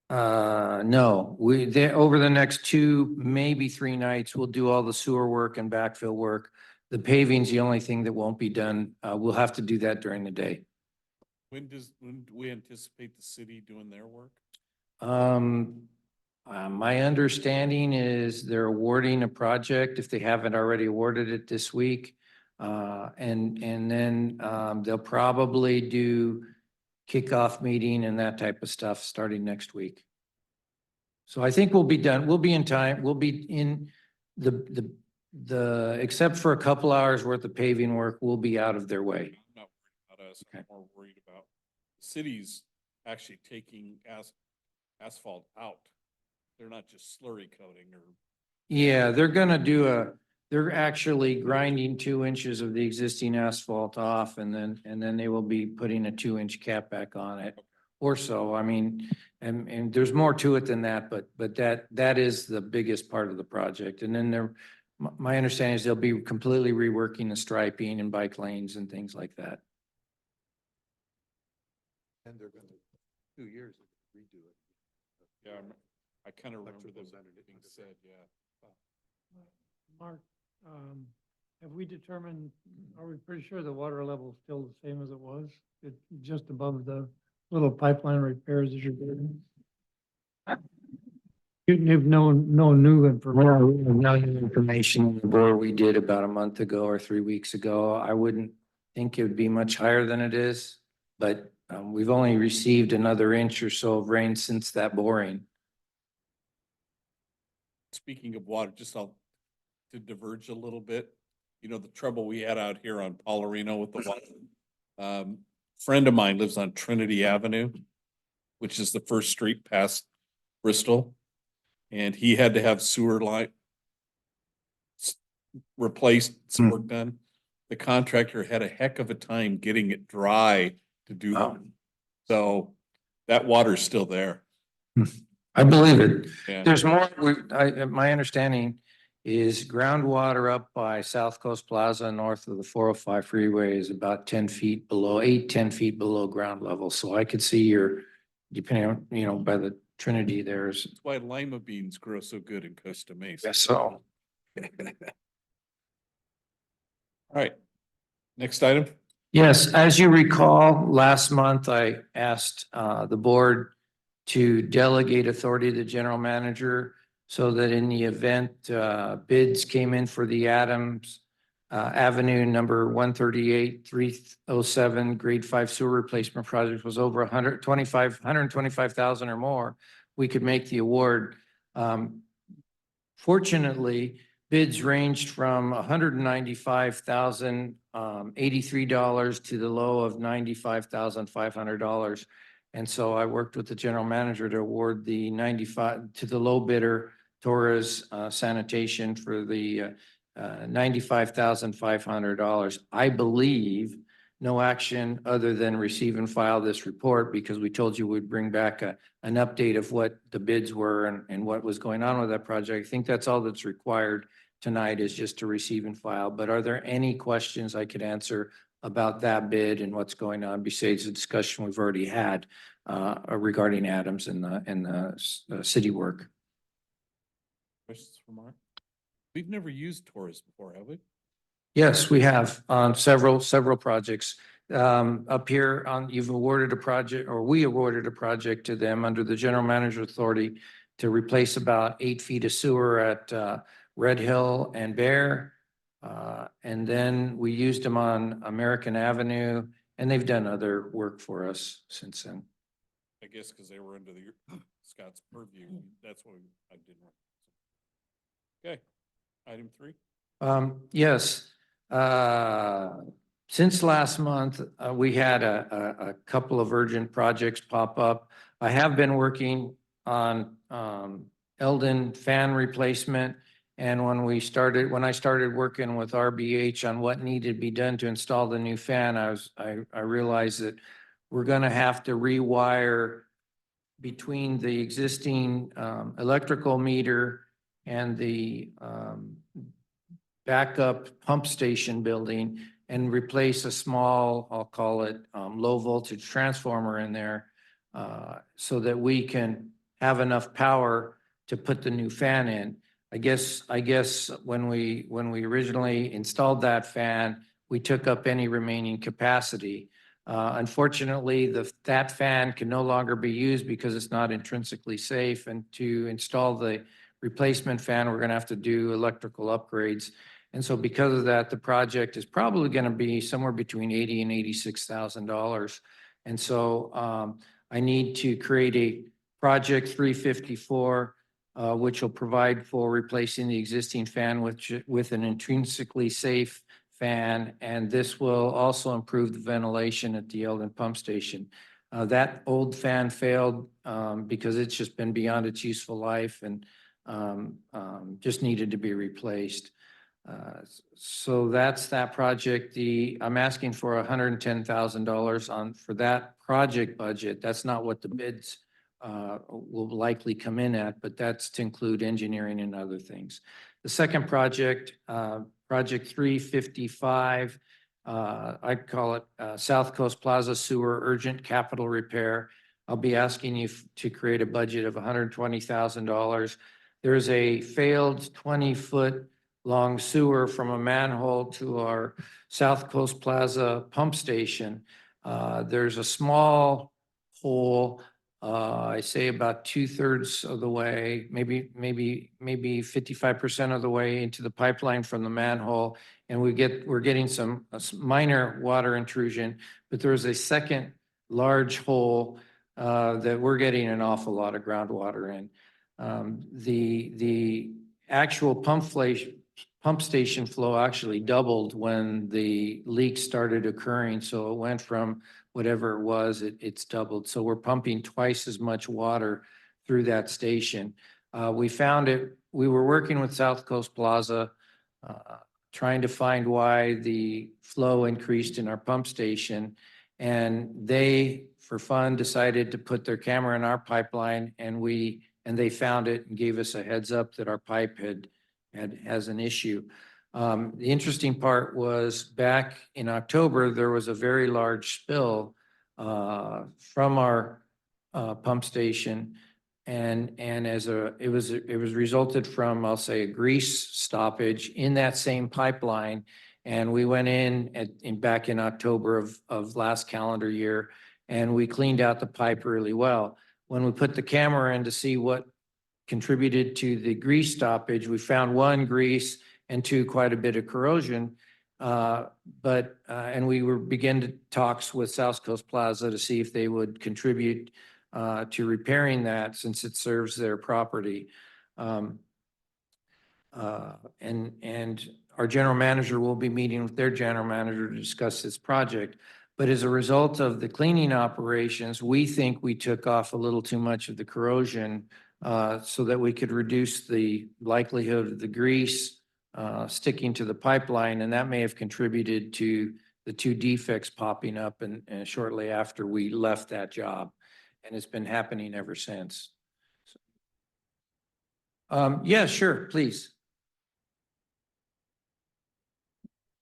No, over the next 2, maybe 3 nights, we'll do all the sewer work and backfill work. The paving's the only thing that won't be done. We'll have to do that during the day. When do we anticipate the city doing their work? My understanding is they're awarding a project if they haven't already awarded it this week. And then, they'll probably do kickoff meeting and that type of stuff starting next week. So I think we'll be done. We'll be in time. We'll be in except for a couple hours worth of paving work, we'll be out of their way. I'm not worried about us. I'm Okay. more worried about the cities actually taking asphalt out. They're not just slurry coating or. Yeah, they're actually grinding 2 inches of the existing asphalt off and then they will be putting a 2-inch cap back on it. Or so, I mean, and there's more to it than that, but that is the biggest part of the project. And then my understanding is they'll be completely reworking the striping and bike lanes and things like that. And they're gonna, 2 years, redo it. Yeah, I kind of remember Electrical them center being said, yeah. Mark, have we determined, are we pretty sure the water level is still the same as it was? It's just above the little pipeline repairs that you're doing? You've no new information. No new information on the board we did about a month ago or 3 weeks ago. I wouldn't think it would be much higher than it is, but we've only received another inch or so of rain since that boring. Speaking of water, to diverge a little bit, you know, the trouble we had out here on Paularino with the water. Friend of mine lives on Trinity Avenue, which is the first street past Bristol. And he had to have sewer line replaced, some work done. The contractor had a heck of a time getting it dry to do that. So that water's still there. I believe it. Yeah. There's more, my understanding is groundwater up by South Coast Plaza north of the 405 freeway is about 10 feet below, 10 feet below ground level. So I could see depending on, you know, by the Trinity, there's. That's why lima beans grow so good in Costa Mesa. Yes, so. All right. Next item. Yes, as you recall, last month I asked the board to delegate authority to the general manager so that in the event bids came in for the Adams Avenue number 138-307 grade 5 sewer replacement project was over 125,000 or more, we could make the award. Fortunately, bids ranged from $195,083 to the low of $95,500. And so I worked with the general manager to award the 95 to the low bidder, Torres Sanitation, for the $95,500. I believe no action other than receive and file this report because we told you we'd bring back an update of what the bids were and what was going on with that project. I think that's all that's required tonight is just to receive and file. But are there any questions I could answer about that bid and what's going on besides the discussion we've already had regarding Adams and the city work? Questions for Mark? We've never used Torres before, have we? Yes, we have on several projects. Up here you've awarded a project, or we awarded a project to them under the general manager authority to replace about 8 feet of sewer at Red Hill and Bear. And then we used them on American Avenue, and they've done other work for us since then. I guess because they were under the Scott's purview. That's what I did. Okay, item 3. Yes. since last month, we had a couple of urgent projects pop up. I have been working on Eldon fan replacement. And when I started working with RBH on what needed to be done to install the new fan, I realized that we're gonna have to rewire between the existing electrical meter and the backup pump station building and replace a small, I'll call it, low voltage transformer in there so that we can have enough power to put the new fan in. I guess when we originally installed that fan, we took up any remaining capacity. Unfortunately, that fan can no longer be used because it's not intrinsically safe. And to install the replacement fan, we're gonna have to do electrical upgrades. And so because of that, the project is probably gonna be somewhere between $80,000 and $86,000. And so I need to create a project 354, which will provide for replacing the existing fan with an intrinsically safe fan, and this will also improve the ventilation at the Eldon Pump Station. That old fan failed because it's just been beyond its useful life and just needed to be replaced. So that's that project. I'm asking for $110,000 for that project budget. That's not what the bids will likely come in at, but that's to include engineering and other things. The second project, Project 355, I call it South Coast Plaza Sewer Urgent Capital Repair. I'll be asking you to create a budget of $120,000. There's a failed 20-foot long sewer from a manhole to our South Coast Plaza pump station. There's a small hole, I say about 2/3 of the way, maybe 55% of the way into the pipeline from the manhole. And we're getting some minor water intrusion, but there's a second large hole that we're getting an awful lot of groundwater in. The actual pump station flow actually doubled when the leak started occurring. So it went from whatever it was, it's doubled. So we're pumping twice as much water through that station. We found it, we were working with South Coast Plaza, trying to find why the flow increased in our pump station. And they, for fun, decided to put their camera in our pipeline, and they found it and gave us a heads up that our pipe has an issue. The interesting part was back in October, there was a very large spill from our pump station. And it was resulted from, I'll say, a grease stoppage in that same pipeline. And we went back in October of last calendar year, and we cleaned out the pipe really well. When we put the camera in to see what contributed to the grease stoppage, we found 1, grease, and 2, quite a bit of corrosion. And we were beginning talks with South Coast Plaza to see if they would contribute to repairing that, since it serves their property. And our general manager will be meeting with their general manager to discuss this project. But as a result of the cleaning operations, we think we took off a little too much of the corrosion so that we could reduce the likelihood of the grease sticking to the pipeline, and that may have contributed to the 2 defects popping up and shortly after we left that job. And it's been happening ever since. Yeah, sure, please.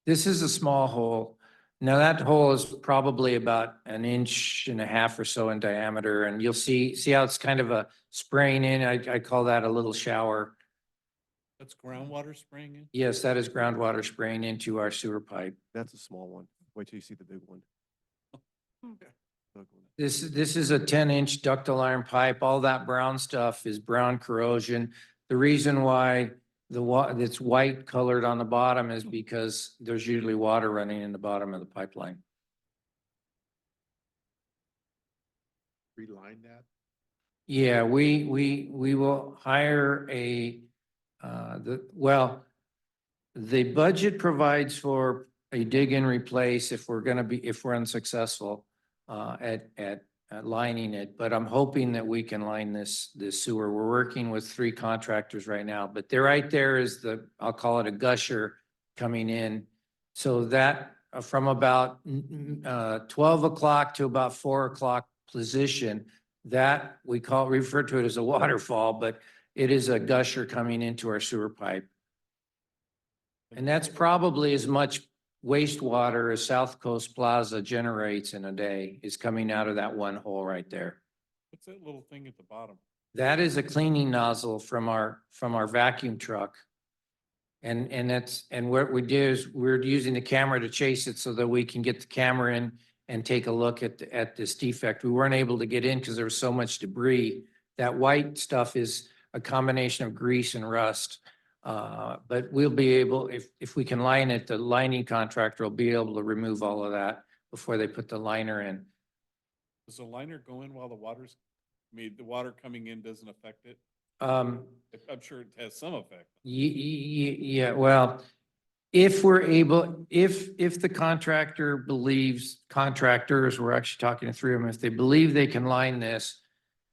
This is a small hole. Now that hole is probably about 1.5 inches or so in diameter, and you'll see how it's kind of a spraying in. I call that a little shower. That's groundwater spraying in? Yes, that is groundwater spraying into our sewer pipe. That's a small one. Wait till you see the big one. This is a 10-inch ductile iron pipe. All that brown stuff is brown corrosion. The reason why it's white colored on the bottom is because there's usually water running in the bottom of the pipeline. Reline that? Yeah, we will hire the budget provides for a dig and replace if we're gonna be, if we're unsuccessful at lining it, but I'm hoping that we can line this sewer. We're working with 3 contractors right now, but there, right there is I'll call it a gusher coming in. So that from about 12 o'clock to about 4 o'clock position, that we refer to it as a waterfall, but it is a gusher coming into our sewer pipe. And that's probably as much wastewater as South Coast Plaza generates in a day is coming out of that one hole right there. What's that little thing at the bottom? That is a cleaning nozzle from our vacuum truck. And what we do is we're using the camera to chase it so that we can get the camera in and take a look at this defect. We weren't able to get in because there was so much debris. That white stuff is a combination of grease and rust. But we'll be able, if we can line it, the lining contractor will be able to remove all of that before they put the liner in. Does the liner go in while the the water coming in doesn't affect it? Um, I'm sure it has some effect. Yeah, well, if we're able, if the contractor believes, contractors, we're actually talking to 3 of them, if they believe they can line this,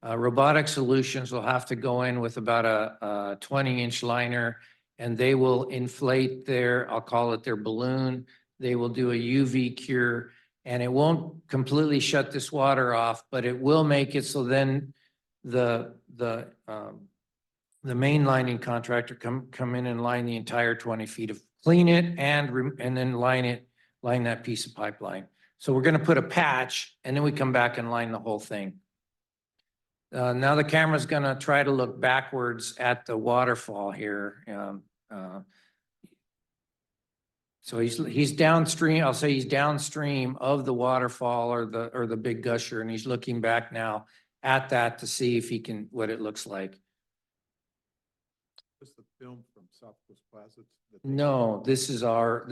Robotic Solutions will have to go in with about a 20-inch liner, and they will inflate I'll call it their balloon. They will do a UV cure, and it won't completely shut this water off, but it will make it so then the main lining contractor come in and line the entire 20 feet of, clean it and then line that piece of pipeline. So we're gonna put a patch, and then we come back and line the whole thing. Now the camera's gonna try to look backwards at the waterfall here. So he's downstream, I'll say he's downstream of the waterfall or the big gusher, and he's looking back now at that to see if he can, what it looks like. Was the film from South Coast Plaza? No, this is our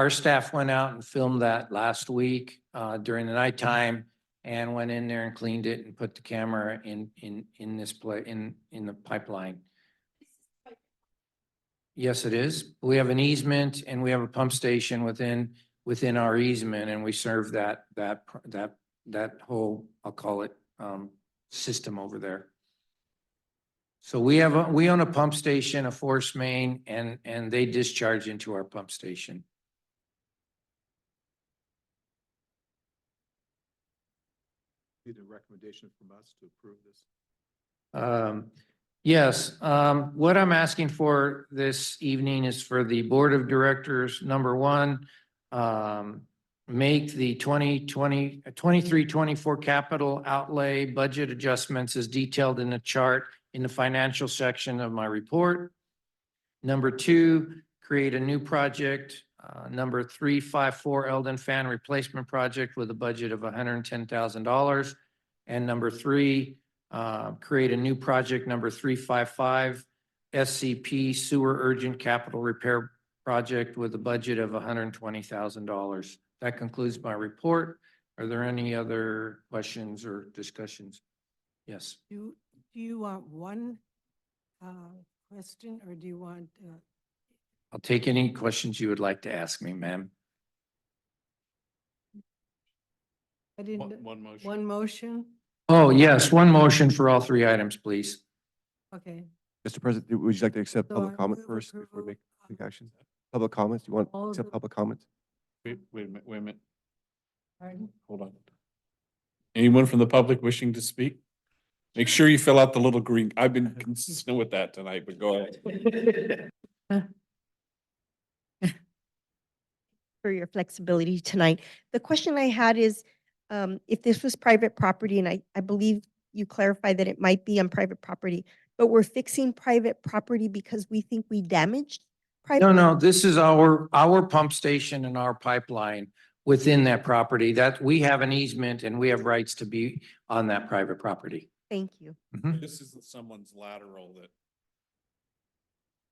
staff went out and filmed that last week during the nighttime and went in there and cleaned it and put the camera in the pipeline. Yes, it is. We have an easement and we have a pump station within our easement, and we serve that whole, I'll call it, system over there. So we own a pump station, a force main, and they discharge into our pump station. Need a recommendation from us to approve this? Yes, what I'm asking for this evening is for the Board of Directors, number 1, make the 23-24 capital outlay budget adjustments as detailed in the chart in the financial section of my report. Number 2, create a new project, number 354 Eldon fan replacement project with a budget of $110,000. And number 3, create a new project number 355 SCP sewer urgent capital repair project with a budget of $120,000. That concludes my report. Are there any other questions or discussions? Yes. Do you want one question, or do you want? I'll take any questions you would like to ask me, ma'am. I didn't. One motion. One motion? Oh, yes, one motion for all 3 items, please. Okay. Mr. President, would you like to accept So public I comment move first before we approval take action? Public comments? You want to All accept the- public comments? Wait a minute. Pardon? Hold on. Anyone from the public wishing to speak? Make sure you fill out the little green. I've been consistent with that tonight, but go ahead. For your flexibility tonight. The question I had is, if this was private property, and I believe you clarified that it might be on private property, but we're fixing private property because we think we damaged private? No, this is our pump station and our pipeline within that property. That we have an easement and we have rights to be on that private property. Thank you. This isn't someone's lateral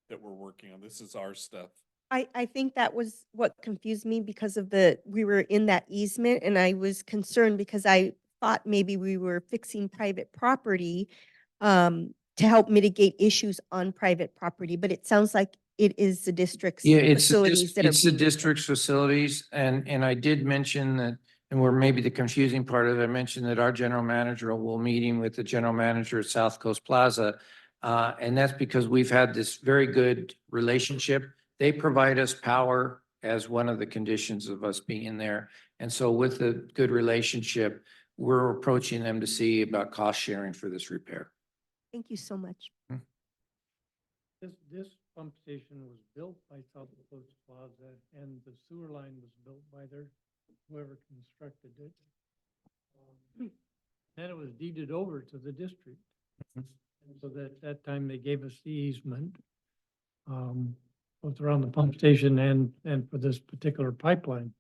that we're working on. This is our stuff. I think that was what confused me because of we were in that easement, and I was concerned because I thought maybe we were fixing private property to help mitigate issues on private property, but it sounds like it is the district's Yeah, it's facilities that are it's the being. district's facilities, and I did mention that, and where maybe the confusing part of it, I mentioned that our general manager will meeting with the general manager at South Coast Plaza. And that's because we've had this very good relationship. They provide us power as one of the conditions of us being there. And so with the good relationship, we're approaching them to see about cost sharing for this repair. Thank you so much. This pump station was built by South Coast Plaza and the sewer line was built by whoever constructed it. Then it was deeded over to the district. And so that time they gave us the easement, both around the pump station and for this particular pipeline.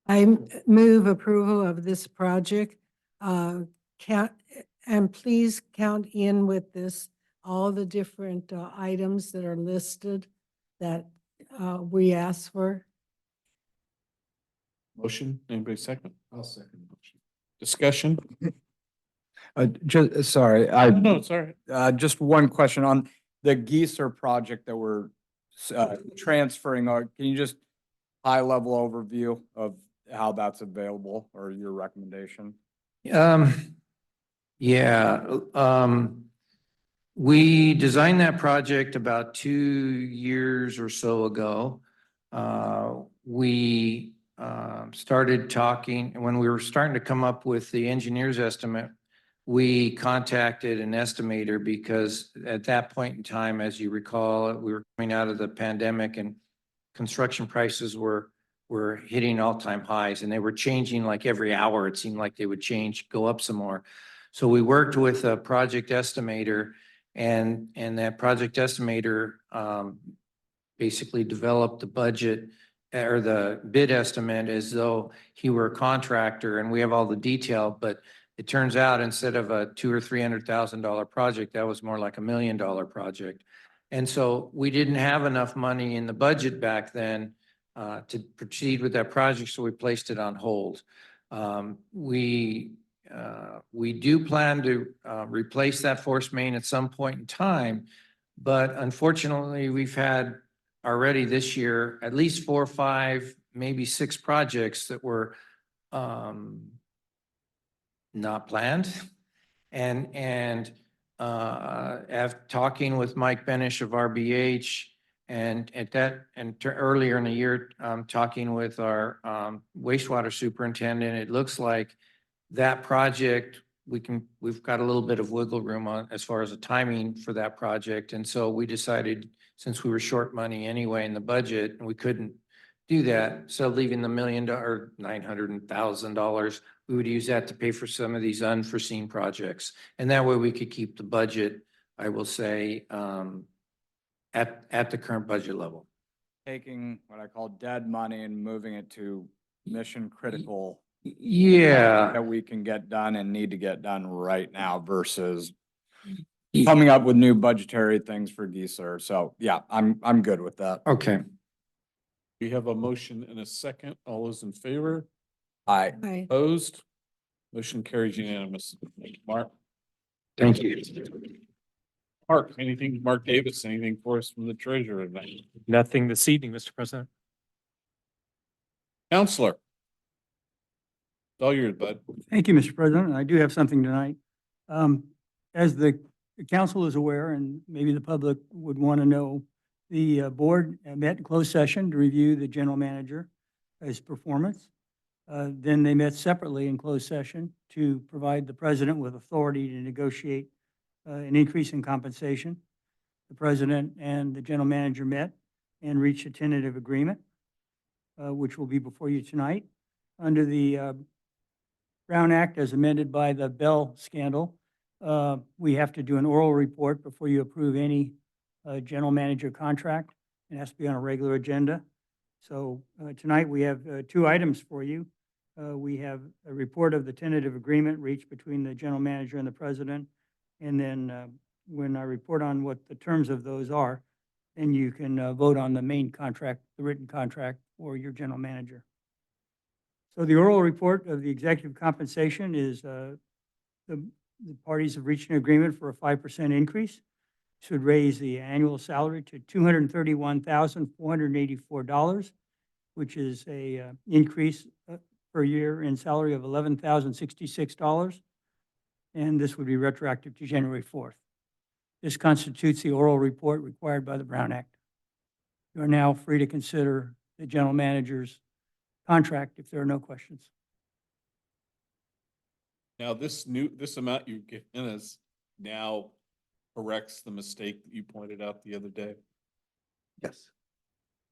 I move approval of this project. And please count in with this, all the different items that are listed that we asked for. Motion, anybody second? I'll second the motion. Discussion? Just, sorry, No, it's all right. just one question on the Geeser project that we're transferring. Can you just high level overview of how that's available or your recommendation? Yeah, we designed that project about 2 years or so ago. We started talking, and when we were starting to come up with the engineer's estimate, we contacted an estimator because at that point in time, as you recall, we were coming out of the pandemic and construction prices were hitting all-time highs, and they were changing like every hour. It seemed like they would change, go up some more. So we worked with a project estimator, and that project estimator basically developed the budget or the bid estimate as though he were a contractor, and we have all the detail, but it turns out instead of a $200,000 or $300,000 project, that was more like $1 million project. And so we didn't have enough money in the budget back then to proceed with that project, so we placed it on hold. We do plan to replace that force main at some point in time, but unfortunately, we've had already this year at least 4 or 5, maybe 6 projects that were not planned. And after talking with Mike Benish of RBH, and earlier in the year, talking with our wastewater superintendent, it looks like that project, we've got a little bit of wiggle room on as far as the timing for that project. And so we decided, since we were short money anyway in the budget, and we couldn't do that, so leaving the $1 million or $900,000, we would use that to pay for some of these unforeseen projects. And that way we could keep the budget, I will say, at the current budget level. Taking what I call dead money and moving it to mission critical Yeah. that we can get done and need to get done right now versus coming up with new budgetary things for Geeser. So yeah, I'm good with that. Okay. We have a motion and a second. All those in favor? Aye. Aye. Opposed? Motion carries unanimous. Thank you, Mark. Thank you. Mark, anything, Mark Davis, anything for us from the treasurer tonight? Nothing this evening, Mr. President. Counselor. It's all yours, bud. Thank you, Mr. President. I do have something tonight. As the council is aware, and maybe the public would want to know, the board met in closed session to review the general manager, his performance. Then they met separately in closed session to provide the president with authority to negotiate an increase in compensation. The president and the general manager met and reached a tentative agreement, which will be before you tonight. Under the Brown Act as amended by the Bell scandal, we have to do an oral report before you approve any general manager contract. It has to be on a regular agenda. So tonight we have 2 items for you. We have a report of the tentative agreement reached between the general manager and the president. And then when I report on what the terms of those are, then you can vote on the main contract, the written contract for your general manager. So the oral report of the executive compensation is the the parties have reached an agreement for a 5% increase. This would raise the annual salary to $231,484, which is a increase per year in salary of $11,066. And this would be retroactive to January 4th. This constitutes the oral report required by the Brown Act. You are now free to consider the general manager's contract if there are no questions. Now, this amount you've given us now corrects the mistake that you pointed out the other day. Yes.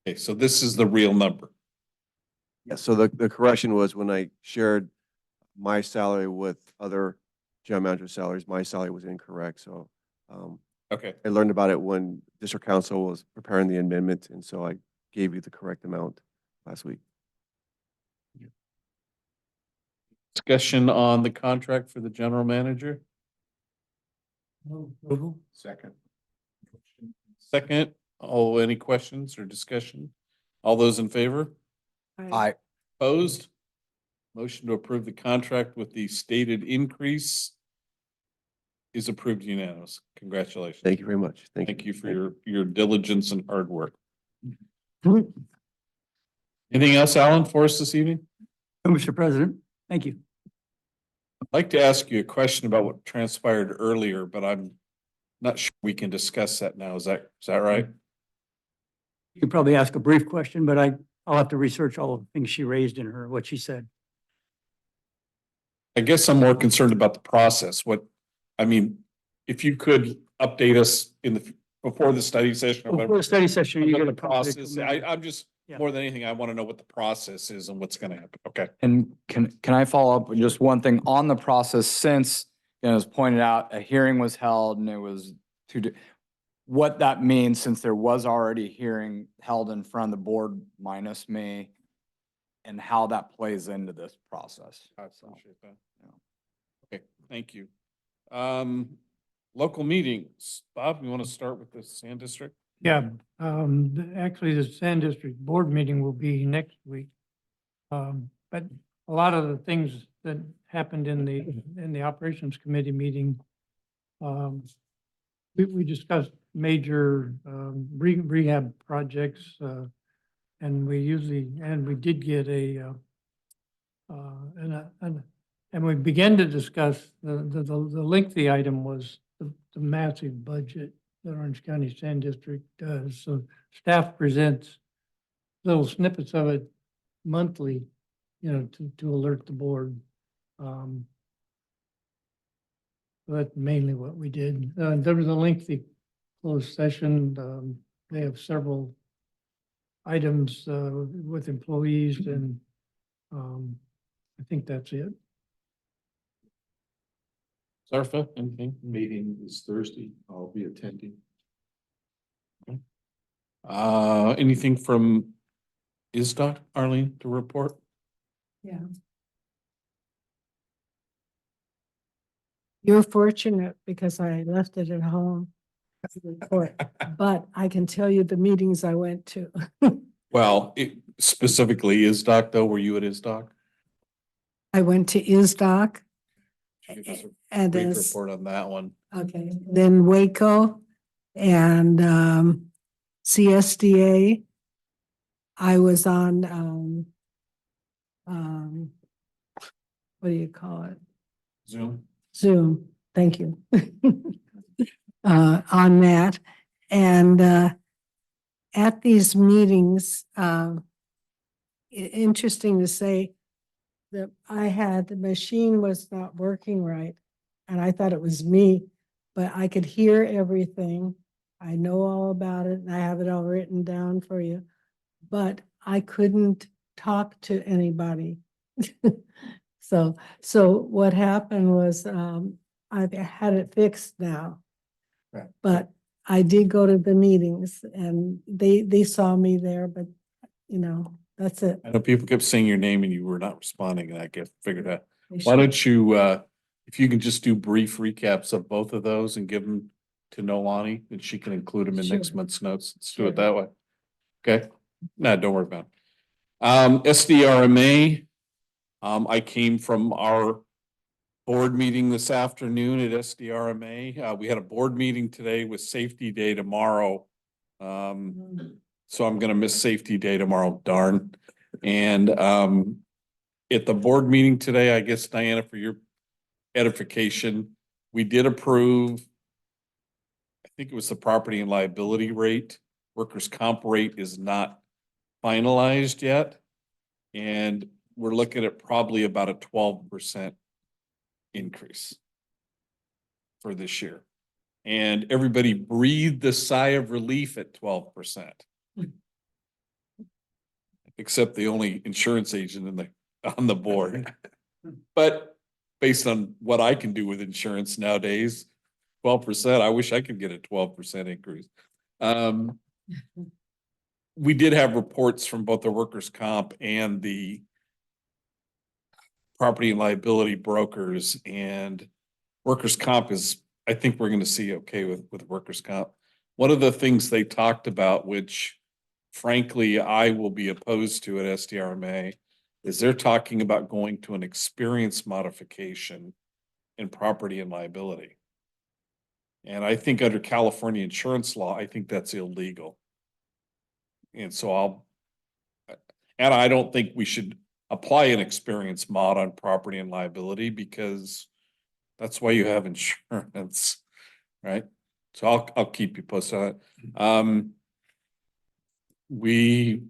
Okay, so this is the real number. Yes, so the correction was when I shared my salary with other general manager salaries, my salary was incorrect, so Okay, I learned about it when district council was preparing the amendment, and so I gave you the correct amount last week. discussion on the contract for the general manager. Second. Second, any questions or discussion? All those in favor? I, Opposed? Motion to approve the contract with the stated increase is approved unanimous. Congratulations. Thank you very much. Thank you for your diligence and hard work. Anything else, Alan, for us this evening? Mr. President, thank you. I'd like to ask you a question about what transpired earlier, but I'm not sure we can discuss that now. Is that right? You could probably ask a brief question, but I'll have to research all of the things she raised in what she said. I guess I'm more concerned about the process. If you could update us before the study session. or Before whatever, the study session, you about get a the process. process. I'm just, Yeah. more than anything, I want to know what the process is and what's going to happen. Okay. and can I follow up with just one thing on the process since, it was pointed out, a hearing was held and it was what that means since there was already a hearing held in front of the board minus me and how that plays into this process. I appreciate that. Okay, thank you. Local meetings. Bob, you want to start with the Sand District? Yeah, actually, the Sand District Board meeting will be next week. But a lot of the things that happened in the Operations Committee meeting, we discussed major rehab projects, and we did get and we began to discuss the lengthy item was the massive budget that Orange County Sand District does. So staff presents little snippets of it monthly, to alert the board. That's mainly what we did. There was a lengthy closed session. They have several items with employees, and I think that's it. Zarfa, anything? Meeting is Thursday. I'll be attending. Anything from ISDOT, Arlene, to report? Yeah. You're fortunate because I left it at home. But I can tell you the meetings I went to. Well, specifically ISDOT though, were you at ISDOT? I went to ISDOC. Give us a And brief then, report on that one. okay, then Waco and CSDA. I was on what do you call it? Zoom? Zoom, thank you. On that, and at these meetings, interesting to say that the machine was not working right, and I thought it was me, but I could hear everything. I know all about it, and I have it all written down for you, but I couldn't talk to anybody. So what happened was, I've had it fixed now. Right. But I did go to the meetings and they saw me there, but that's it. I know people kept saying your name and you were not responding, and I get figured out. They Why should- don't you, if you can just do brief recaps of both of those and give them to Nolani, and she can include them in next Sure. month's notes. Let's do Sure. it that way. Okay? No, don't worry about it. SDRMA, I came from our board meeting this afternoon at SDRMA. We had a board meeting today with Safety Day tomorrow. So I'm gonna miss Safety Day tomorrow, darn. And at the board meeting today, I guess, Diana, for your edification, we did approve, I think it was the property and liability rate. Workers' comp rate is not finalized yet. And we're looking at probably about a 12% increase for this year. And everybody breathed a sigh of relief at 12%. Except the only insurance agent on the board. But based on what I can do with insurance nowadays, 12%, I wish I could get a 12% increase. We did have reports from both the workers' comp and the property and liability brokers, and workers' comp is, I think we're gonna see okay with workers' comp. One of the things they talked about, which frankly, I will be opposed to at SDRMA, is they're talking about going to an experience modification in property and liability. And I think under California insurance law, I think that's illegal. And so I don't think we should apply an experience mod on property and liability because that's why you have insurance, right? So I'll keep you posted on it.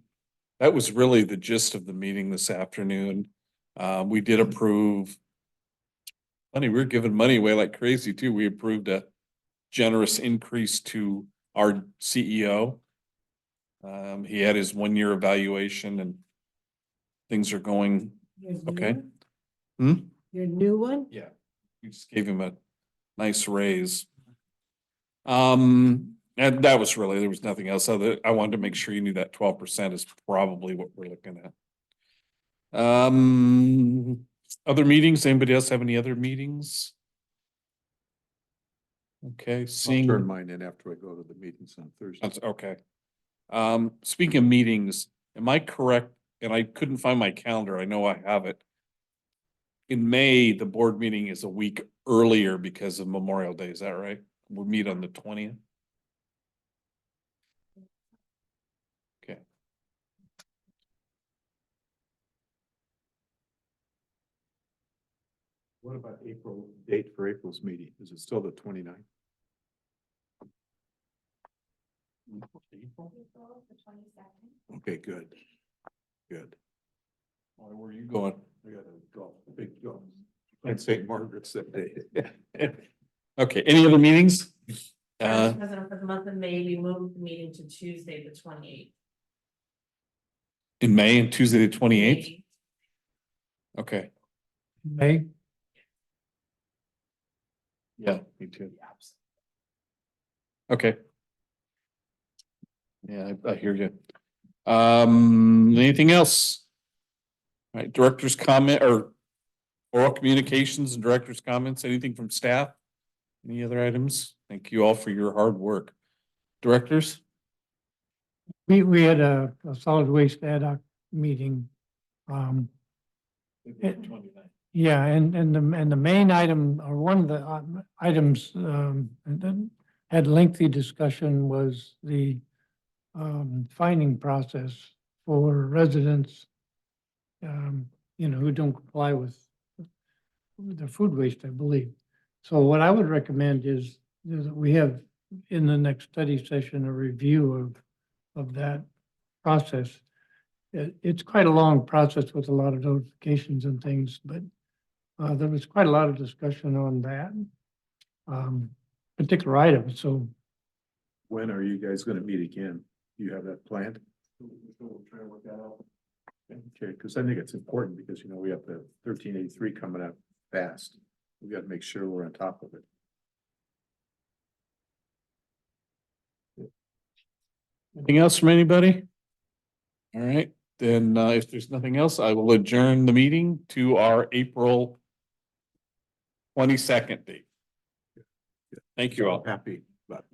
That was really the gist of the meeting this afternoon. We did approve. Funny, we're giving money away like crazy too. We approved a generous increase to our CEO. He had his 1-year evaluation and things are going okay. Your new one? Yeah, we just gave him a nice raise. And that was really, there was nothing else other, I wanted to make sure you knew that 12% is probably what we're looking at. Other meetings, anybody else have any other meetings? Okay, I'll seeing. turn mine in after I go to the meetings on Thursday. That's okay. Speaking of meetings, am I correct? And I couldn't find my calendar. I know I have it. In May, the board meeting is a week earlier because of Memorial Day. Is that right? We'll meet on the 20th. Okay. What about date for April's meeting? Is it still the 29th? Okay, good. Good. Where are you going? I got a golf, big golf. And St. Margaret's that day. Okay, any other meetings? Madam President, for the month of May, we moved the meeting to Tuesday, the 28th. In May and Tuesday, the 28th? Okay, May, yeah, me too. Okay. Yeah, I hear you. Anything else? All right, director's comment or oral communications and director's comments, anything from staff? Any other items? Thank you all for your hard work. Directors? we had a solid waste ad hoc meeting. Yeah, and the main item, or one of the items, and then had lengthy discussion was the finding process for residents, who don't comply with the food waste, I believe. So what I would recommend is that we have in the next study session, a review of that process. It's quite a long process with a lot of notifications and things, but there was quite a lot of discussion on that particular item, so. When are you guys gonna meet again? Do you have that planned? We'll try to work that out. Okay, because I think it's important because, we have the 1383 coming up fast. We got to make sure we're on top of it. Anything else from anybody? All right, then if there's nothing else, I will adjourn the meeting to our April 22nd date. Thank you all. Happy, but.